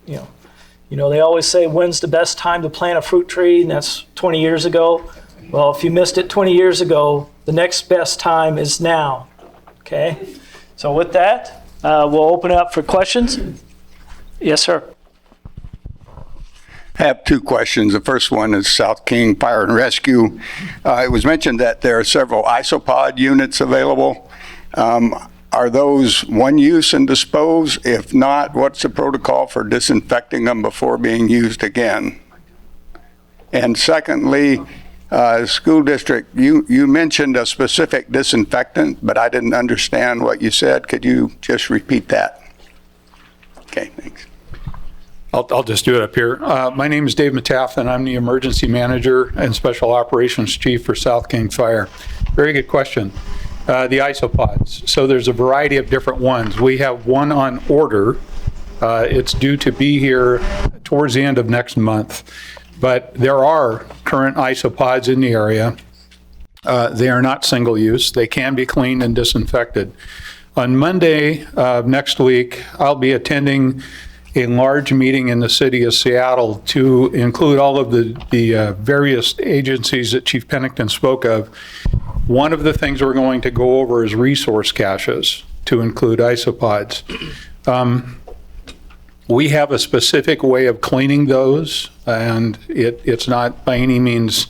You know, they always say, when's the best time to plant a fruit tree? And that's 20 years ago. Well, if you missed it 20 years ago, the next best time is now. Okay? So with that, we'll open it up for questions. Yes, sir. I have two questions. The first one is South King Fire and Rescue. It was mentioned that there are several isopod units available. Are those one use and dispose? If not, what's the protocol for disinfecting them before being used again? And secondly, school district, you mentioned a specific disinfectant, but I didn't understand what you said. Could you just repeat that? Okay, thanks. I'll just do it up here. My name is Dave Metaff, and I'm the Emergency Manager and Special Operations Chief for South King Fire. Very good question. The isopods. So there's a variety of different ones. We have one on order. It's due to be here towards the end of next month. But there are current isopods in the area. They are not single use. They can be cleaned and disinfected. On Monday next week, I'll be attending a large meeting in the city of Seattle to include all of the various agencies that Chief Pennington spoke of. One of the things we're going to go over is resource caches to include isopods. We have a specific way of cleaning those, and it's not by any means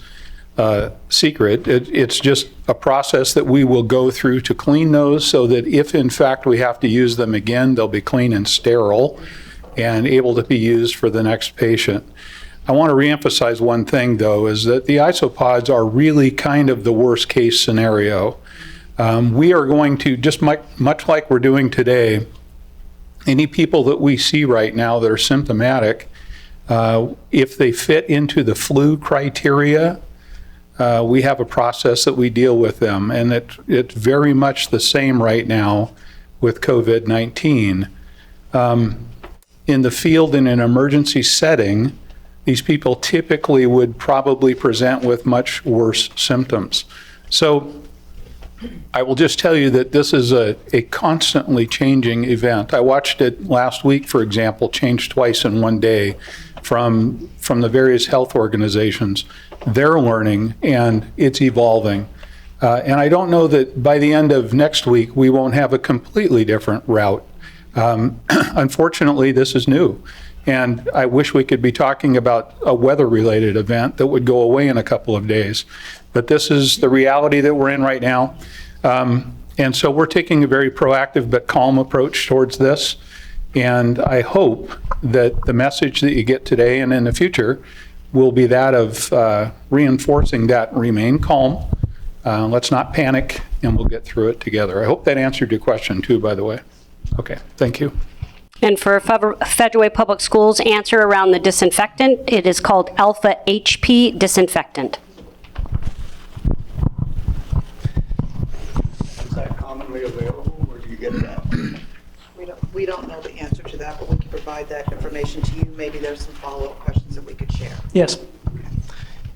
secret. It's just a process that we will go through to clean those so that if in fact we have to use them again, they'll be clean and sterile and able to be used for the next patient. I want to reemphasize one thing, though, is that the isopods are really kind of the worst case scenario. We are going to, just much like we're doing today, any people that we see right now that are symptomatic, if they fit into the flu criteria, we have a process that we deal with them, and it's very much the same right now with COVID-19. In the field in an emergency setting, these people typically would probably present with much worse symptoms. So I will just tell you that this is a constantly changing event. I watched it last week, for example, change twice in one day from the various health organizations. They're learning and it's evolving. And I don't know that by the end of next week, we won't have a completely different route. Unfortunately, this is new. And I wish we could be talking about a weather-related event that would go away in a couple of days. But this is the reality that we're in right now. And so we're taking a very proactive but calm approach towards this. And I hope that the message that you get today and in the future will be that of reinforcing that remain calm. Let's not panic, and we'll get through it together. I hope that answered your question too, by the way. Okay, thank you. And for Federal Public Schools answer around the disinfectant, it is called Alpha HP disinfectant. Is that commonly available? Where do you get that? We don't know the answer to that, but we can provide that information to you. Maybe there's some follow-up questions that we could share. Yes.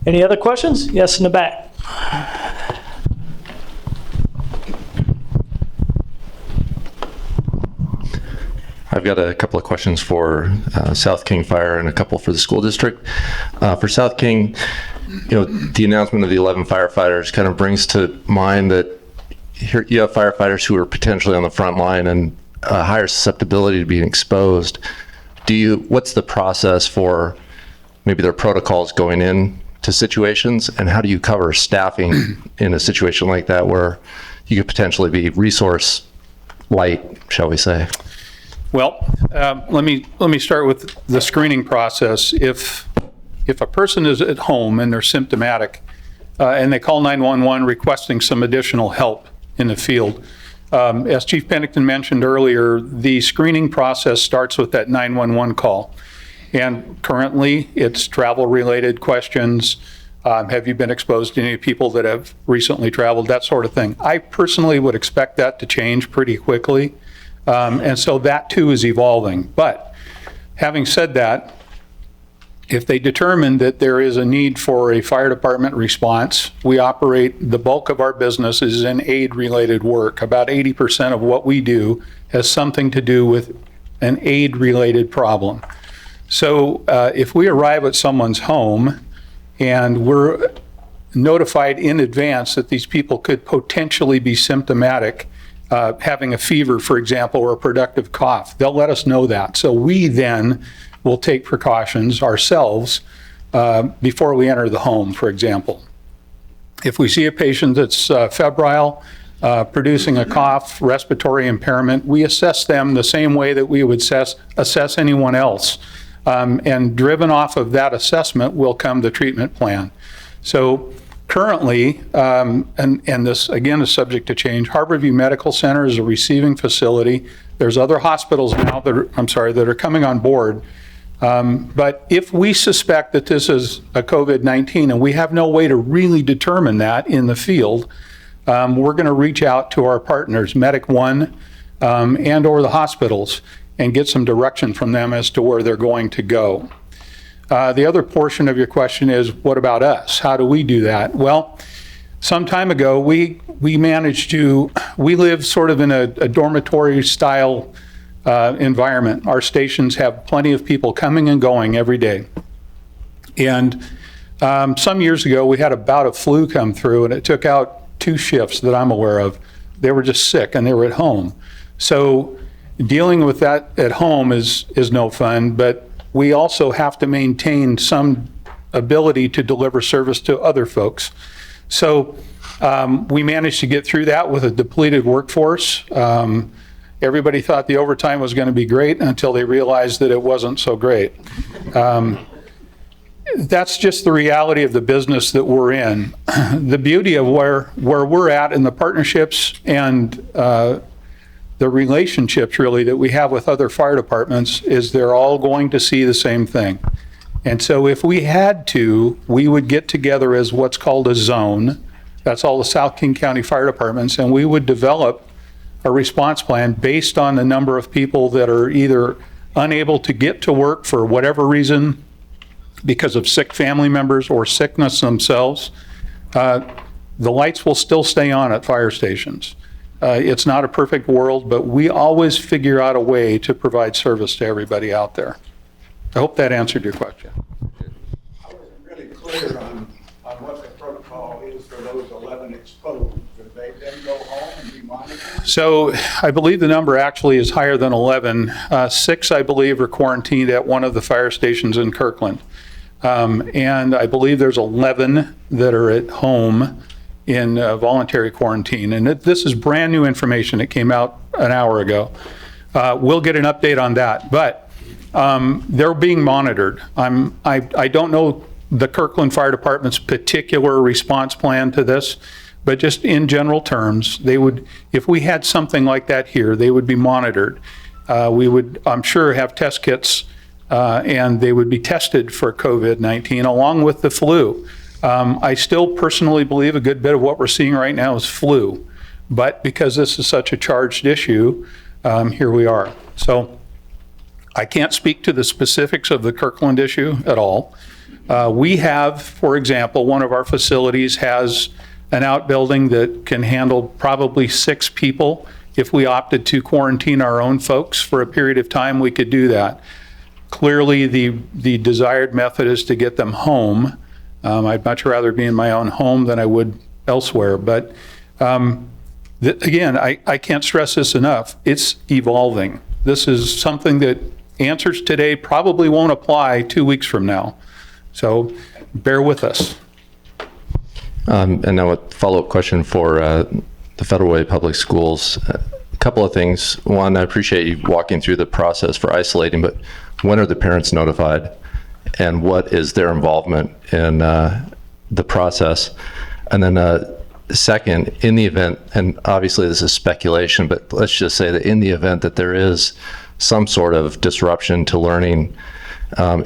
Any other questions? Yes, in the back. I've got a couple of questions for South King Fire and a couple for the school district. For South King, the announcement of the 11 firefighters kind of brings to mind that here you have firefighters who are potentially on the front line and a higher susceptibility to being exposed, what's the process for maybe their protocols going in to situations, and how do you cover staffing in a situation like that where you could potentially be resource light, shall we say? Well, let me start with the screening process. If a person is at home and they're symptomatic, and they call 911 requesting some additional help in the field, as Chief Pennington mentioned earlier, the screening process starts with that 911 call. And currently, it's travel-related questions. Have you been exposed to any people that have recently traveled? That sort of thing. I personally would expect that to change pretty quickly. And so that too is evolving. But having said that, if they determine that there is a need for a fire department response, we operate, the bulk of our business is in aid-related work. About 80% of what we do has something to do with an aid-related problem. So if we arrive at someone's home and we're notified in advance that these people could potentially be symptomatic, having a fever, for example, or a productive cough, they'll let us know that. So we then will take precautions ourselves before we enter the home, for example. If we see a patient that's febrile, producing a cough, respiratory impairment, we assess them the same way that we would assess anyone else. And driven off of that assessment will come the treatment plan. So currently, and this again is subject to change, Harborview Medical Center is a receiving facility. There's other hospitals now that are coming on board. But if we suspect that this is a COVID-19 and we have no way to really determine that in the field, we're going to reach out to our partners, Medic One, and or the hospitals, and get some direction from them as to where they're going to go. The other portion of your question is, what about us? How do we do that? Well, some time ago, we live sort of in a dormitory style environment. Our stations have plenty of people coming and going every day. And some years ago, we had a bout of flu come through, and it took out 2 shifts that I'm aware of. They were just sick and they were at home. So dealing with that at home is no fun, but we also have to maintain some ability to deliver service to other folks. So we managed to get through that with a depleted workforce. Everybody thought the overtime was going to be great until they realized that it wasn't so great. That's just the reality of the business that we're in. The beauty of where we're at in the partnerships and the relationships really that we have with other fire departments is they're all going to see the same thing. And so if we had to, we would get together as what's called a zone. That's all the South King County Fire Departments, and we would develop a response plan based on the number of people that are either unable to get to work for whatever reason because of sick family members or sickness themselves. The lights will still stay on at fire stations. It's not a perfect world, but we always figure out a way to provide service to everybody out there. I hope that answered your question. I wasn't really clear on what the protocol is for those 11 exposed. Do they then go home and be monitored? So I believe the number actually is higher than 11. 6, I believe, are quarantined at one of the fire stations in Kirkland. And I believe there's 11 that are at home in voluntary quarantine. And this is brand new information. It came out an hour ago. We'll get an update on that. But they're being monitored. I don't know the Kirkland Fire Department's particular response plan to this, but just in general terms, they would, if we had something like that here, they would be monitored. We would, I'm sure, have test kits and they would be tested for COVID-19 along with the flu. I still personally believe a good bit of what we're seeing right now is flu, but because this is such a charged issue, here we are. So I can't speak to the specifics of the Kirkland issue at all. We have, for example, one of our facilities has an outbuilding that can handle probably 6 people. If we opted to quarantine our own folks for a period of time, we could do that. Clearly, the desired method is to get them home. I'd much rather be in my own home than I would elsewhere, but Again, I can't stress this enough. It's evolving. This is something that answers today probably won't apply 2 weeks from now. So bear with us. And now a follow-up question for the Federal Way Public Schools. A couple of things. One, I appreciate you walking through the process for isolating, but when are the parents notified? And what is their involvement in the process? And then second, in the event, and obviously this is speculation, but let's just say that in the event that there is some sort of disruption to learning, are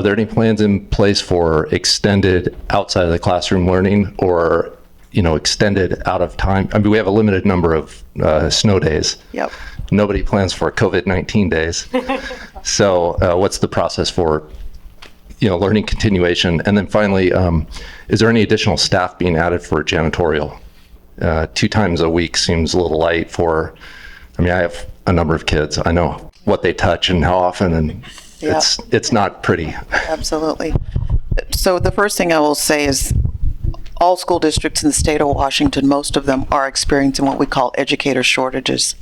there any plans in place for extended outside of the classroom learning, or extended out of time? I mean, we have a limited number of snow days. Yep. Nobody plans for COVID-19 days. So what's the process for learning continuation? And then finally, is there any additional staff being added for janitorial? 2 times a week seems a little light I have a number of kids. I know what they touch and how often, and Yeah. it's not pretty. Absolutely. So the first thing I will say is all school districts in the state of Washington, most of them are experiencing what we call educator shortages,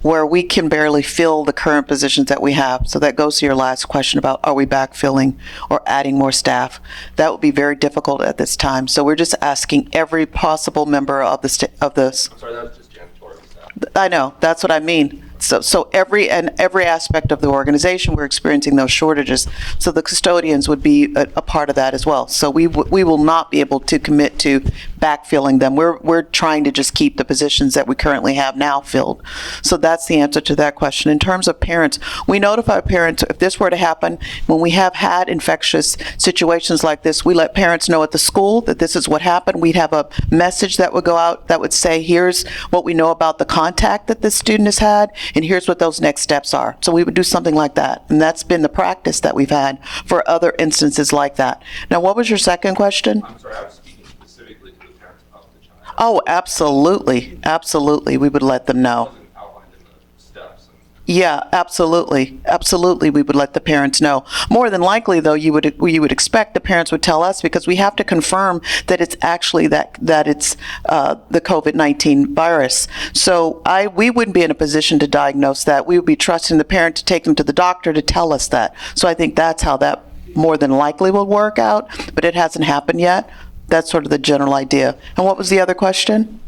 where we can barely fill the current positions that we have. So that goes to your last question about, are we backfilling or adding more staff? That would be very difficult at this time. So we're just asking every possible member of the I'm sorry, that was just janitorial staff. I know, that's what I mean. So every aspect of the organization, we're experiencing those shortages. So the custodians would be a part of that as well. So we will not be able to commit to backfilling them. We're trying to just keep the positions that we currently have now filled. So that's the answer to that question. In terms of parents, we notify parents if this were to happen. When we have had infectious situations like this, we let parents know at the school that this is what happened. We'd have a message that would go out that would say, here's what we know about the contact that this student has had, and here's what those next steps are. So we would do something like that. And that's been the practice that we've had for other instances like that. Now, what was your second question? I'm sorry, I was speaking specifically to the parents of the child. Oh, absolutely. Absolutely. We would let them know. It wasn't outlined in the steps. Yeah, absolutely. Absolutely, we would let the parents know. More than likely, though, you would expect the parents would tell us, because we have to confirm that it's actually that it's the COVID-19 virus. So we wouldn't be in a position to diagnose that. We would be trusting the parent to take them to the doctor to tell us that. So I think that's how that more than likely will work out, but it hasn't happened yet. That's sort of the general idea. And what was the other question?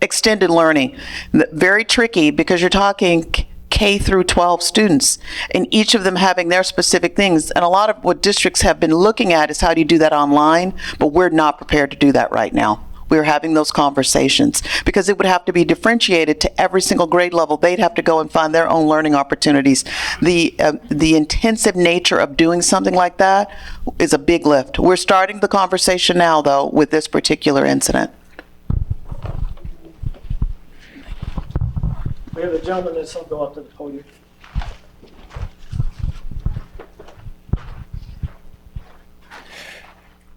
Extended learning. Very tricky, because you're talking K through 12 students, and each of them having their specific things. And a lot of what districts have been looking at is how do you do that online, but we're not prepared to do that right now. We're having those conversations because it would have to be differentiated to every single grade level. They'd have to go and find their own learning opportunities. The intensive nature of doing something like that is a big lift. We're starting the conversation now, though, with this particular incident. We have a gentleman that's going to go up to the podium.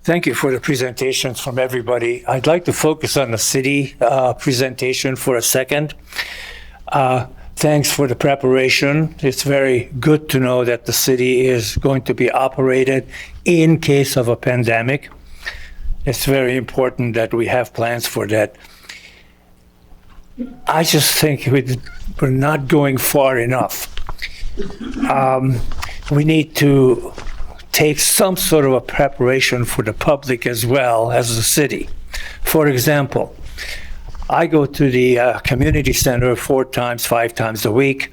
Thank you for the presentations from everybody. I'd like to focus on the city presentation for a second. Thanks for the preparation. It's very good to know that the city is going to be operated in case of a pandemic. It's very important that we have plans for that. I just think we're not going far enough. We need to take some sort of a preparation for the public as well as the city. For example, I go to the community center 4 times, 5 times a week.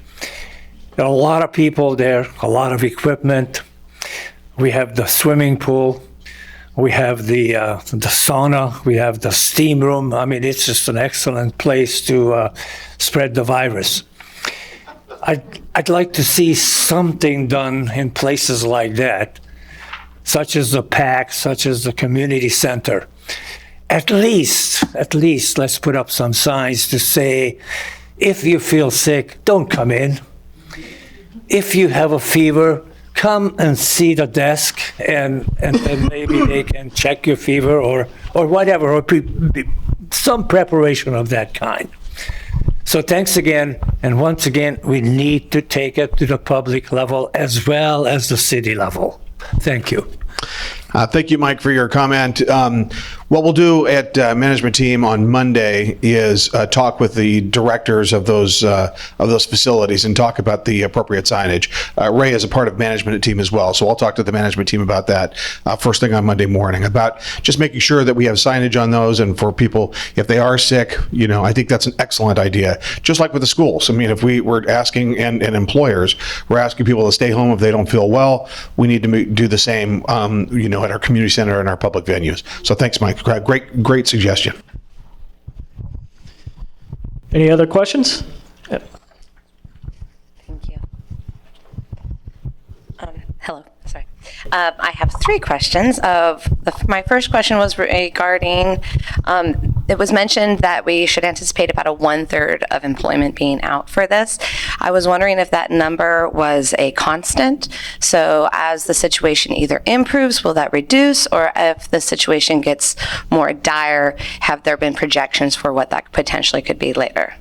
There are a lot of people there, a lot of equipment. We have the swimming pool. We have the sauna. We have the steam room. I mean, it's just an excellent place to spread the virus. I'd like to see something done in places like that, such as the PAC, such as the community center. At least, let's put up some signs to say, if you feel sick, don't come in. If you have a fever, come and see the desk, and then maybe they can check your fever or whatever, or some preparation of that kind. So thanks again, and once again, we need to take it to the public level as well as the city level. Thank you. Thank you, Mike, for your comment. What we'll do at management team on Monday is talk with the directors of those facilities and talk about the appropriate signage. Ray is a part of management team as well, so I'll talk to the management team about that first thing on Monday morning, about just making sure that we have signage on those, and for people, if they are sick, I think that's an excellent idea. Just like with the schools. I mean, if we're asking, and employers, we're asking people to stay home if they don't feel well, we need to do the same, at our community center and our public venues. So thanks, Mike. Great suggestion. Any other questions? Thank you. Hello, sorry. I have 3 questions. My first question was regarding, it was mentioned that we should anticipate about a 1/3 of employment being out for this. I was wondering if that number was a constant. So as the situation either improves, will that reduce? Or if the situation gets more dire, have there been projections for what that potentially could be later?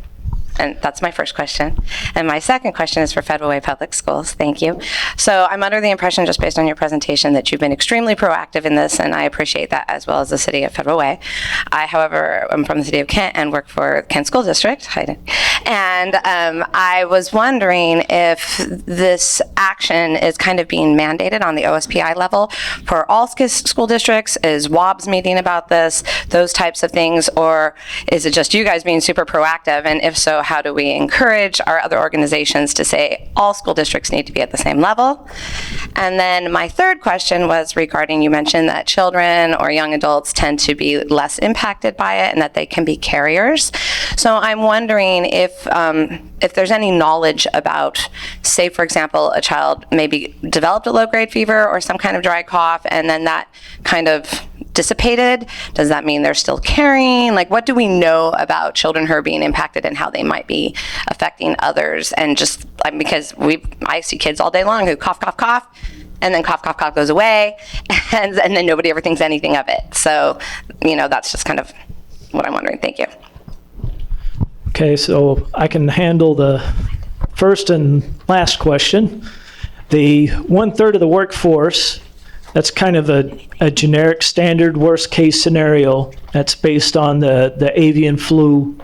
And that's my first question. And my second question is for Federal Way Public Schools. Thank you. So I'm under the impression, just based on your presentation, that you've been extremely proactive in this, and I appreciate that, as well as the city of Federal Way. I, however, am from the city of Kent and work for Kent School District. And I was wondering if this action is kind of being mandated on the OSPI level for all school districts. Is WOBS meeting about this, those types of things, or is it just you guys being super proactive? And if so, how do we encourage our other organizations to say all school districts need to be at the same level? And then my third question was regarding, you mentioned that children or young adults tend to be less impacted by it and that they can be carriers. So I'm wondering if there's any knowledge about, say, for example, a child maybe developed a low-grade fever or some kind of dry cough, and then that kind of dissipated. Does that mean they're still carrying? Like, what do we know about children who are being impacted and how they might be affecting others? And just because I see kids all day long who cough, cough, cough, and then cough, cough, cough goes away, and then nobody ever thinks anything of it. So, that's just kind of what I'm wondering. Thank you. Okay, so I can handle the first and last question. The 1/3 of the workforce, that's kind of a generic standard worst case scenario that's based on the avian flu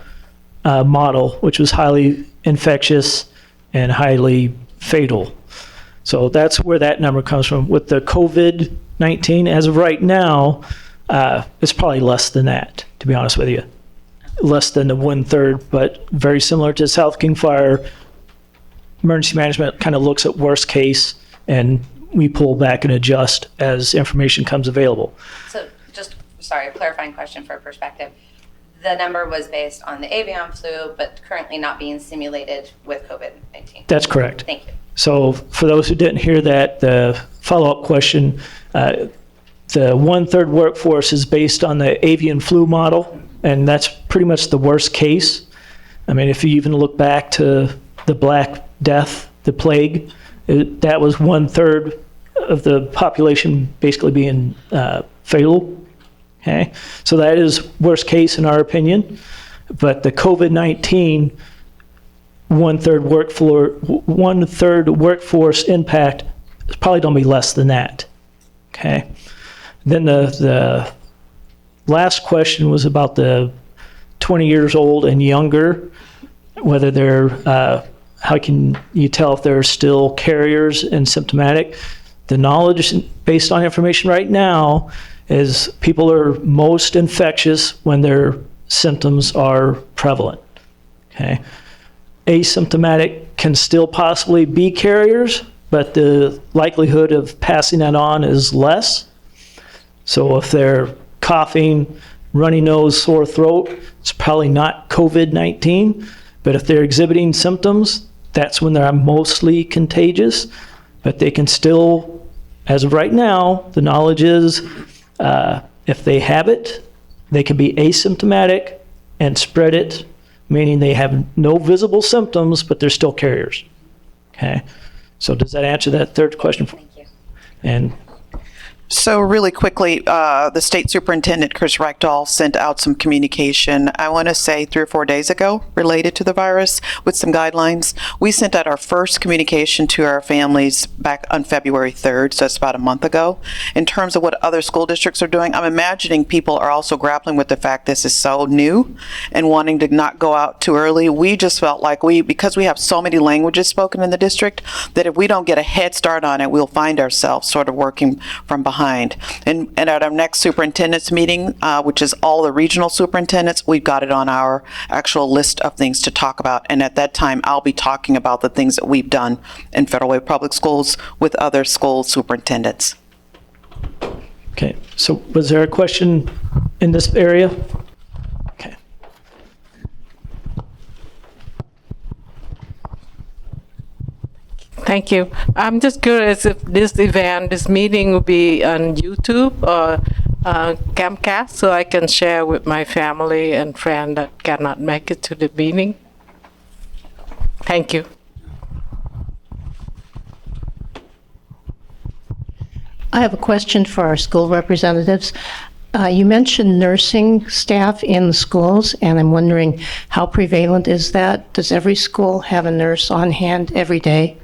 model, which was highly infectious and highly fatal. So that's where that number comes from. With the COVID-19, as of right now, it's probably less than that, to be honest with you. Less than the 1/3, but very similar to South King Fire. Emergency management kind of looks at worst case, and we pull back and adjust as information comes available. So a clarifying question for perspective. The number was based on the avian flu, but currently not being simulated with COVID-19. That's correct. Thank you. So for those who didn't hear that, the follow-up question, the 1/3 workforce is based on the avian flu model, and that's pretty much the worst case. I mean, if you even look back to the Black Death, the plague, that was 1/3 of the population basically being fatal. Okay, so that is worst case in our opinion. But the COVID-19 1/3 workforce impact is probably going to be less than that. Okay, then the last question was about the 20 years old and younger, whether they're how can you tell if they're still carriers and symptomatic? The knowledge based on information right now is people are most infectious when their symptoms are prevalent. Okay, asymptomatic can still possibly be carriers, but the likelihood of passing that on is less. So if they're coughing, runny nose, sore throat, it's probably not COVID-19, but if they're exhibiting symptoms, that's when they're mostly contagious, but they can still, as of right now, the knowledge is if they have it, they can be asymptomatic and spread it, meaning they have no visible symptoms, but they're still carriers. Okay, so does that answer that third question? Thank you. And So really quickly, the state superintendent, Chris Rechdahl, sent out some communication, I want to say 3 or 4 days ago, related to the virus with some guidelines. We sent out our first communication to our families back on February 3rd, so that's about a month ago. In terms of what other school districts are doing, I'm imagining people are also grappling with the fact this is so new and wanting to not go out too early. We just felt like because we have so many languages spoken in the district, that if we don't get a head start on it, we'll find ourselves sort of working from behind. And at our next superintendent's meeting, which is all the regional superintendents, we've got it on our actual list of things to talk about. And at that time, I'll be talking about the things that we've done in Federal Way Public Schools with other school superintendents. Okay, so was there a question in this area? Okay. Thank you. I'm just curious if this meeting will be on YouTube or Camcast, so I can share with my family and friend that cannot make it to the meeting. Thank you. I have a question for our school representatives. You mentioned nursing staff in the schools, and I'm wondering how prevalent is that? Does every school have a nurse on hand every day?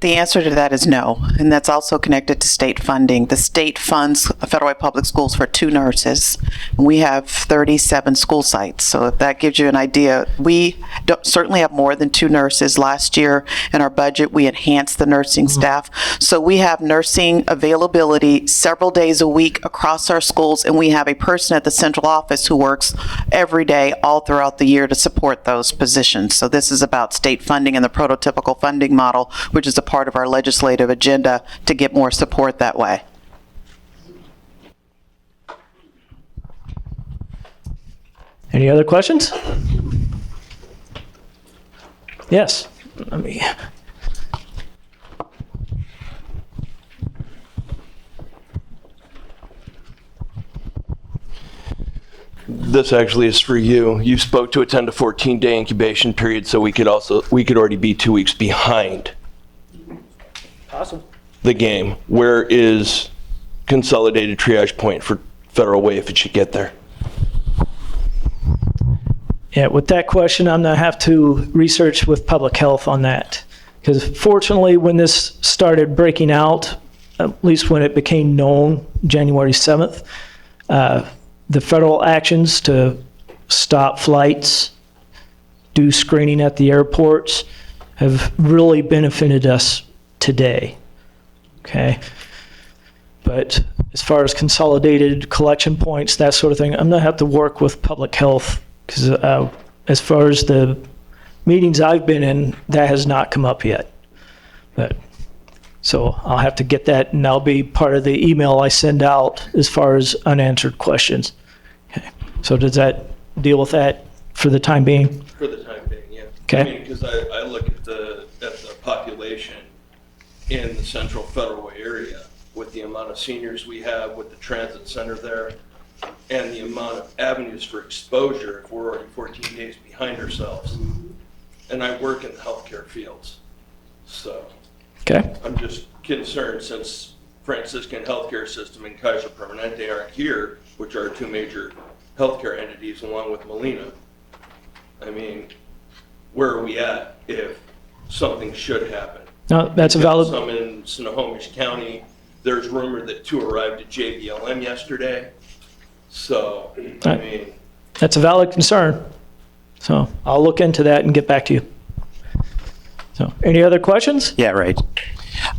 The answer to that is no, and that's also connected to state funding. The state funds Federal Way Public Schools for 2 nurses. We have 37 school sites, so if that gives you an idea, we certainly have more than 2 nurses. Last year in our budget, we enhanced the nursing staff. So we have nursing availability several days a week across our schools, and we have a person at the central office who works every day all throughout the year to support those positions. So this is about state funding and the prototypical funding model, which is a part of our legislative agenda to get more support that way. Any other questions? Yes. Let me. This actually is for you. You spoke to a 10 to 14 day incubation period, so we could already be 2 weeks behind Awesome. the game. Where is consolidated triage point for Federal Way if it should get there? Yeah, with that question, I'm gonna have to research with public health on that. Because fortunately, when this started breaking out, at least when it became known, January 7th, the federal actions to stop flights, do screening at the airports, have really benefited us today, okay? But as far as consolidated collection points, that sort of thing, I'm gonna have to work with public health, because as far as the meetings I've been in, that has not come up yet. But so I'll have to get that, and that'll be part of the email I send out as far as unanswered questions. Okay. So does that deal with that for the time being? For the time being, yeah. Okay. I mean, because I look at the population in the central Federal Way area with the amount of seniors we have, with the transit center there, and the amount of avenues for exposure if we're already 14 days behind ourselves. And I work in the healthcare fields, so. Okay. I'm just concerned, since Franciscan Healthcare System and Kaiser Permanente aren't here, which are 2 major healthcare entities along with Molina. I mean, where are we at if something should happen? No, that's a valid. Some in Snohomish County. There's rumor that 2 arrived at JBLM yesterday. So, I mean. That's a valid concern. So I'll look into that and get back to you. So, any other questions? Yeah, right.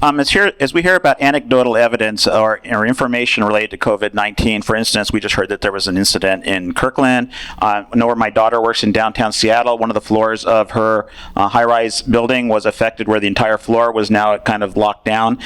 As we hear about anecdotal evidence or information related to COVID-19, for instance, we just heard that there was an incident in Kirkland. I know where my daughter works in downtown Seattle. One of the floors of her high-rise building was affected, where the entire floor was now kind of locked down.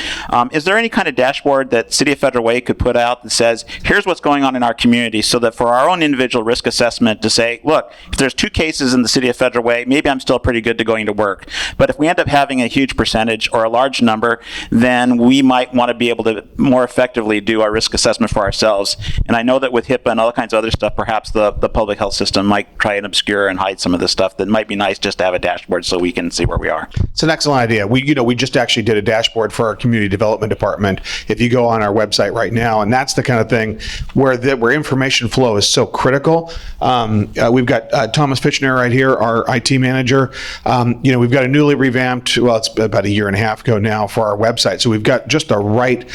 Is there any kind of dashboard that City of Federal Way could put out that says, here's what's going on in our community, so that for our own individual risk assessment to say, look, if there's 2 cases in the City of Federal Way, maybe I'm still pretty good to going to work. But if we end up having a huge percentage or a large number, then we might want to be able to more effectively do our risk assessment for ourselves. And I know that with HIPAA and all kinds of other stuff, perhaps the public health system might try and obscure and hide some of this stuff. That might be nice just to have a dashboard so we can see where we are. It's an excellent idea. We just actually did a dashboard for our community development department. If you go on our website right now, and that's the kind of thing where information flow is so critical. We've got Thomas Fitchner right here, our IT manager. We've got a newly revamped, well, it's about a year and a half ago now, for our website. So we've got just the right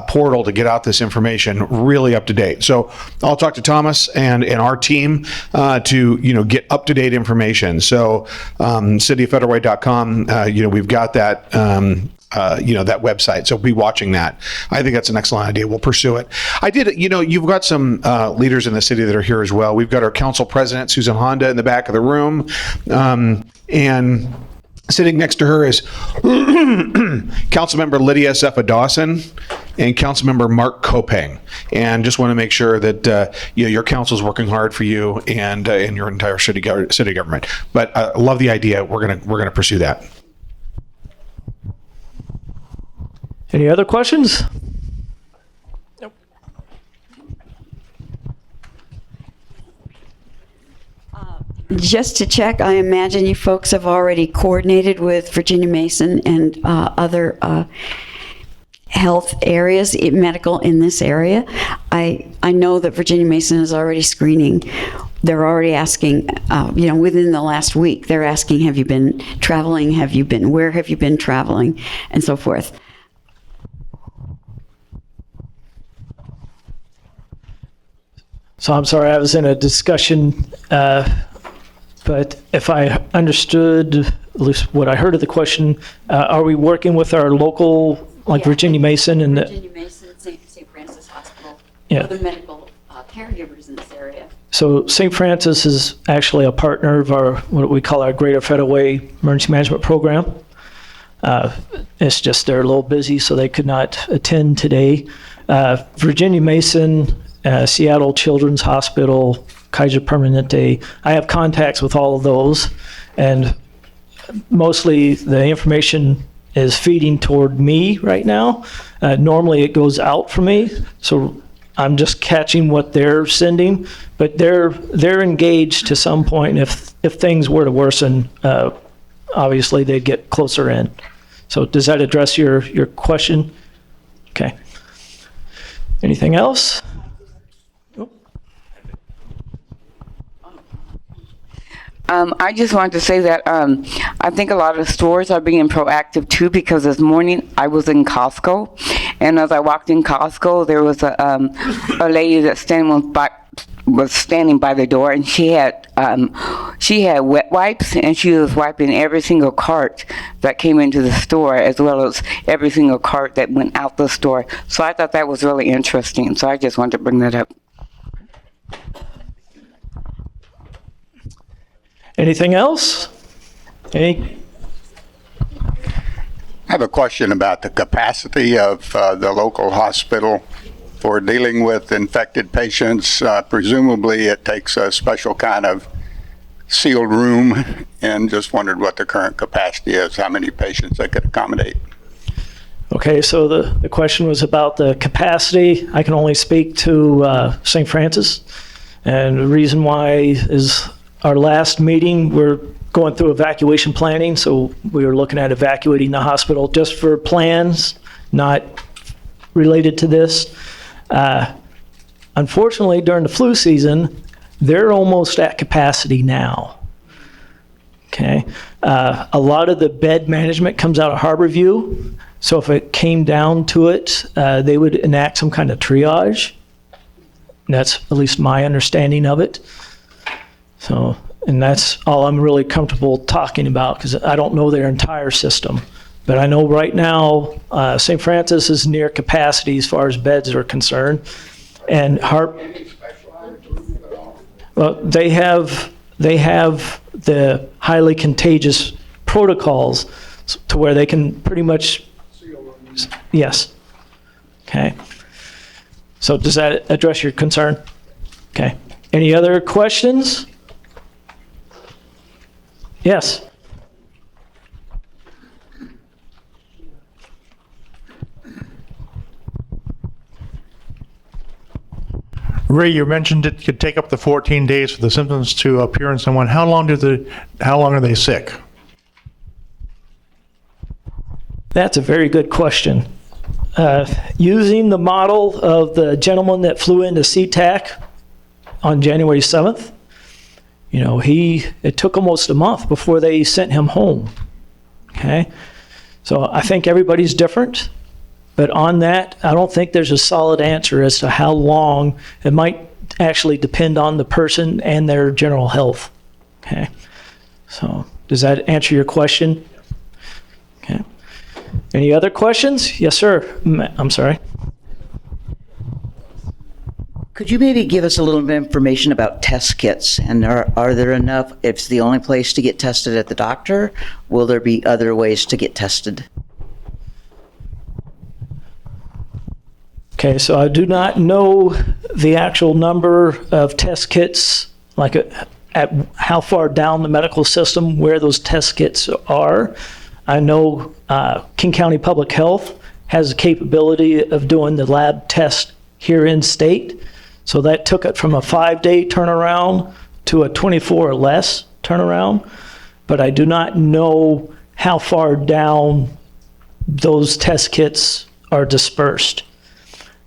portal to get out this information really up to date. So I'll talk to Thomas and our team to get up to date information. So cityofederalway.com, we've got that. That website. So be watching that. I think that's an excellent idea. We'll pursue it. You've got some leaders in the city that are here as well. We've got our council president, Susan Honda, in the back of the room. And sitting next to her is Councilmember Lydia Sepha Dawson and Councilmember Mark Kopang. And just want to make sure that your council is working hard for you and your entire city government. But I love the idea. We're gonna pursue that. Any other questions? Nope. Just to check, I imagine you folks have already coordinated with Virginia Mason and other health areas, medical in this area. I know that Virginia Mason is already screening. They're already asking, within the last week, they're asking, have you been traveling? Where have you been traveling? And so forth. So I'm sorry, I was in a discussion, but if I understood, at least what I heard of the question, are we working with our local, Virginia Mason and Virginia Mason, St. Francis Hospital, other medical caregivers in this area? So St. Francis is actually a partner of our, what we call our Greater Federal Way Emergency Management Program. It's just they're a little busy, so they could not attend today. Virginia Mason, Seattle Children's Hospital, Kaiser Permanente. I have contacts with all of those, and mostly the information is feeding toward me right now. Normally it goes out for me, so I'm just catching what they're sending, but they're engaged to some point. If things were to worsen, obviously they'd get closer in. So does that address your question? Okay. Anything else? I just wanted to say that I think a lot of stores are being proactive too, because this morning I was in Costco, and as I walked in Costco, there was a lady that was standing by the door, and she had wet wipes, and she was wiping every single cart that came into the store, as well as every single cart that went out the store. So I thought that was really interesting. So I just wanted to bring that up. Anything else? I have a question about the capacity of the local hospital for dealing with infected patients. Presumably it takes a special kind of sealed room, and just wondered what the current capacity is, how many patients they could accommodate. Okay, so the question was about the capacity. I can only speak to St. Francis, and the reason why is our last meeting, we're going through evacuation planning, so we were looking at evacuating the hospital just for plans, not related to this. Unfortunately, during the flu season, they're almost at capacity now. Okay, a lot of the bed management comes out of Harborview, so if it came down to it, they would enact some kind of triage. That's at least my understanding of it. So, and that's all I'm really comfortable talking about, because I don't know their entire system. But I know right now, St. Francis is near capacity as far as beds are concerned. And they have the highly contagious protocols to where they can pretty much, yes. Okay. So does that address your concern? Okay. Any other questions? Yes. Ray, you mentioned it could take up to 14 days for the symptoms to appear in someone. How long are they sick? That's a very good question. Using the model of the gentleman that flew into SeaTac on January 7th, it took almost a month before they sent him home. Okay? So I think everybody's different, but on that, I don't think there's a solid answer as to how long. It might actually depend on the person and their general health. Okay? So does that answer your question? Okay. Any other questions? Yes, sir. I'm sorry. Could you maybe give us a little bit of information about test kits? And are there enough? If it's the only place to get tested at the doctor, will there be other ways to get tested? Okay, so I do not know the actual number of test kits, like at how far down the medical system where those test kits are. I know King County Public Health has the capability of doing the lab test here in state. So that took it from a 5-day turnaround to a 24 or less turnaround. But I do not know how far down those test kits are dispersed.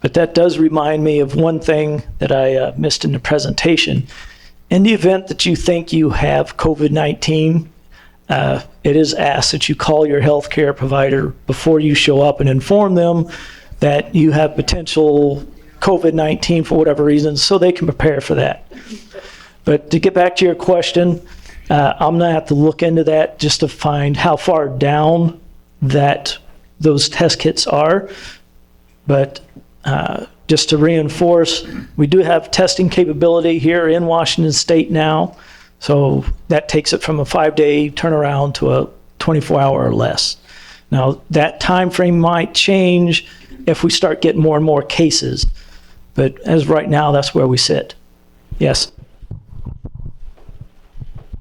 But that does remind me of one thing that I missed in the presentation. In the event that you think you have COVID-19, it is asked that you call your healthcare provider before you show up and inform them that you have potential COVID-19 for whatever reason, so they can prepare for that. But to get back to your question, I'm gonna have to look into that just to find how far down that those test kits are. But just to reinforce, we do have testing capability here in Washington State now. So that takes it from a 5-day turnaround to a 24-hour or less. Now, that time frame might change if we start getting more and more cases. But as right now, that's where we sit. Yes.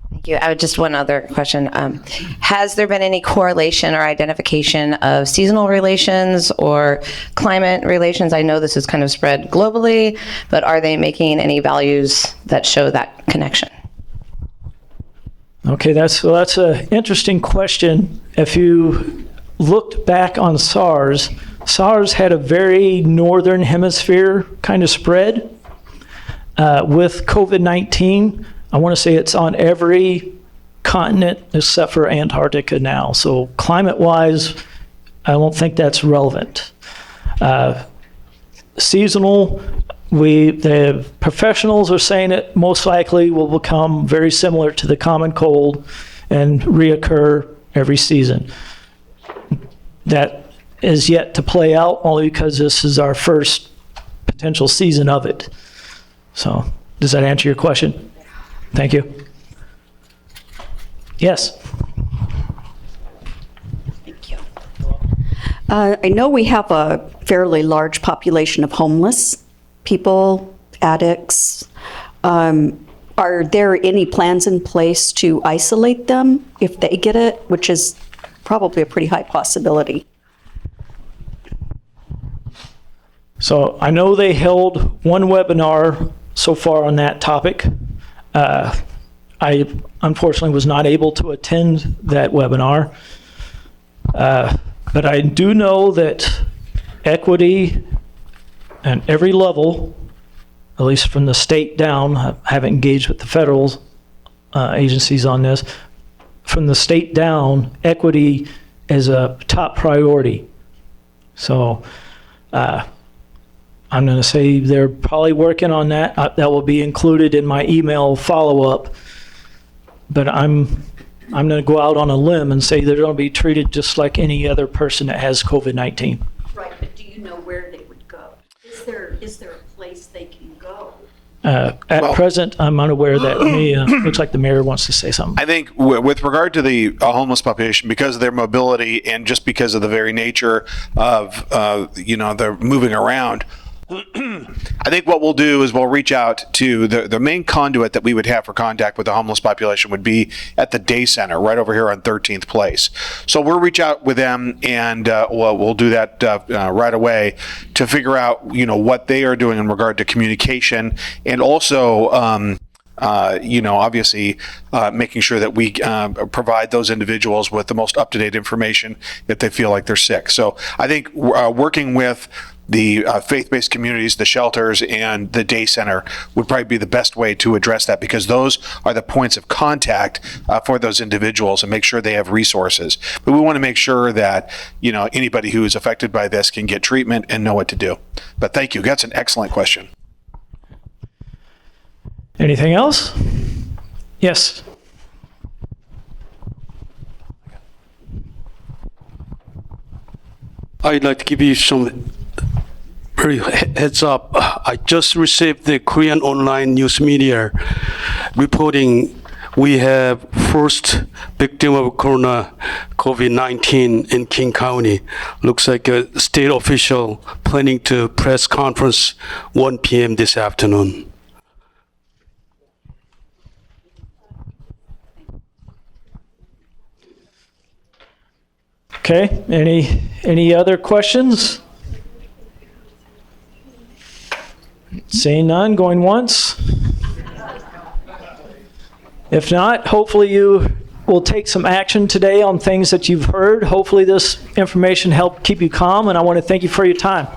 Thank you. Just one other question. Has there been any correlation or identification of seasonal relations or climate relations? I know this is kind of spread globally, but are they making any values that show that connection? Okay, that's an interesting question. If you looked back on SARS had a very northern hemisphere kind of spread. With COVID-19, I want to say it's on every continent except for Antarctica now. So climate-wise, I don't think that's relevant. Seasonal, the professionals are saying it most likely will become very similar to the common cold and reoccur every season. That is yet to play out only because this is our first potential season of it. So, does that answer your question? Thank you. Yes. Thank you. I know we have a fairly large population of homeless people, addicts. Are there any plans in place to isolate them if they get it, which is probably a pretty high possibility? So I know they held one webinar so far on that topic. I unfortunately was not able to attend that webinar. But I do know that equity at every level, at least from the state down, I haven't engaged with the federal agencies on this, from the state down, equity is a top priority. So I'm going to say they're probably working on that. That will be included in my email follow-up. But I'm going to go out on a limb and say they're going to be treated just like any other person that has COVID-19. Right, but do you know where they would go? Is there a place they can go? At present, I'm unaware that looks like the mayor wants to say something. I think with regard to the homeless population, because of their mobility and just because of the very nature of, they're moving around, I think what we'll do is we'll reach out to the main conduit that we would have for contact with the homeless population would be at the day center right over here on 13th Place. So we'll reach out with them and we'll do that right away to figure out, what they are doing in regard to communication and also obviously making sure that we provide those individuals with the most up-to-date information if they feel like they're sick. So I think working with the faith-based communities, the shelters, and the day center would probably be the best way to address that because those are the points of contact for those individuals and make sure they have resources. But we want to make sure that, anybody who is affected by this can get treatment and know what to do. But thank you. That's an excellent question. Anything else? Yes. I'd like to give you some very heads up. I just received the Korean online news media reporting we have first victim of COVID-19 in King County. Looks like a state official planning to press conference 1 p.m. this afternoon. Okay, any other questions? Seeing none, going once? If not, hopefully you will take some action today on things that you've heard. Hopefully this information helped keep you calm, and I want to thank you for your time.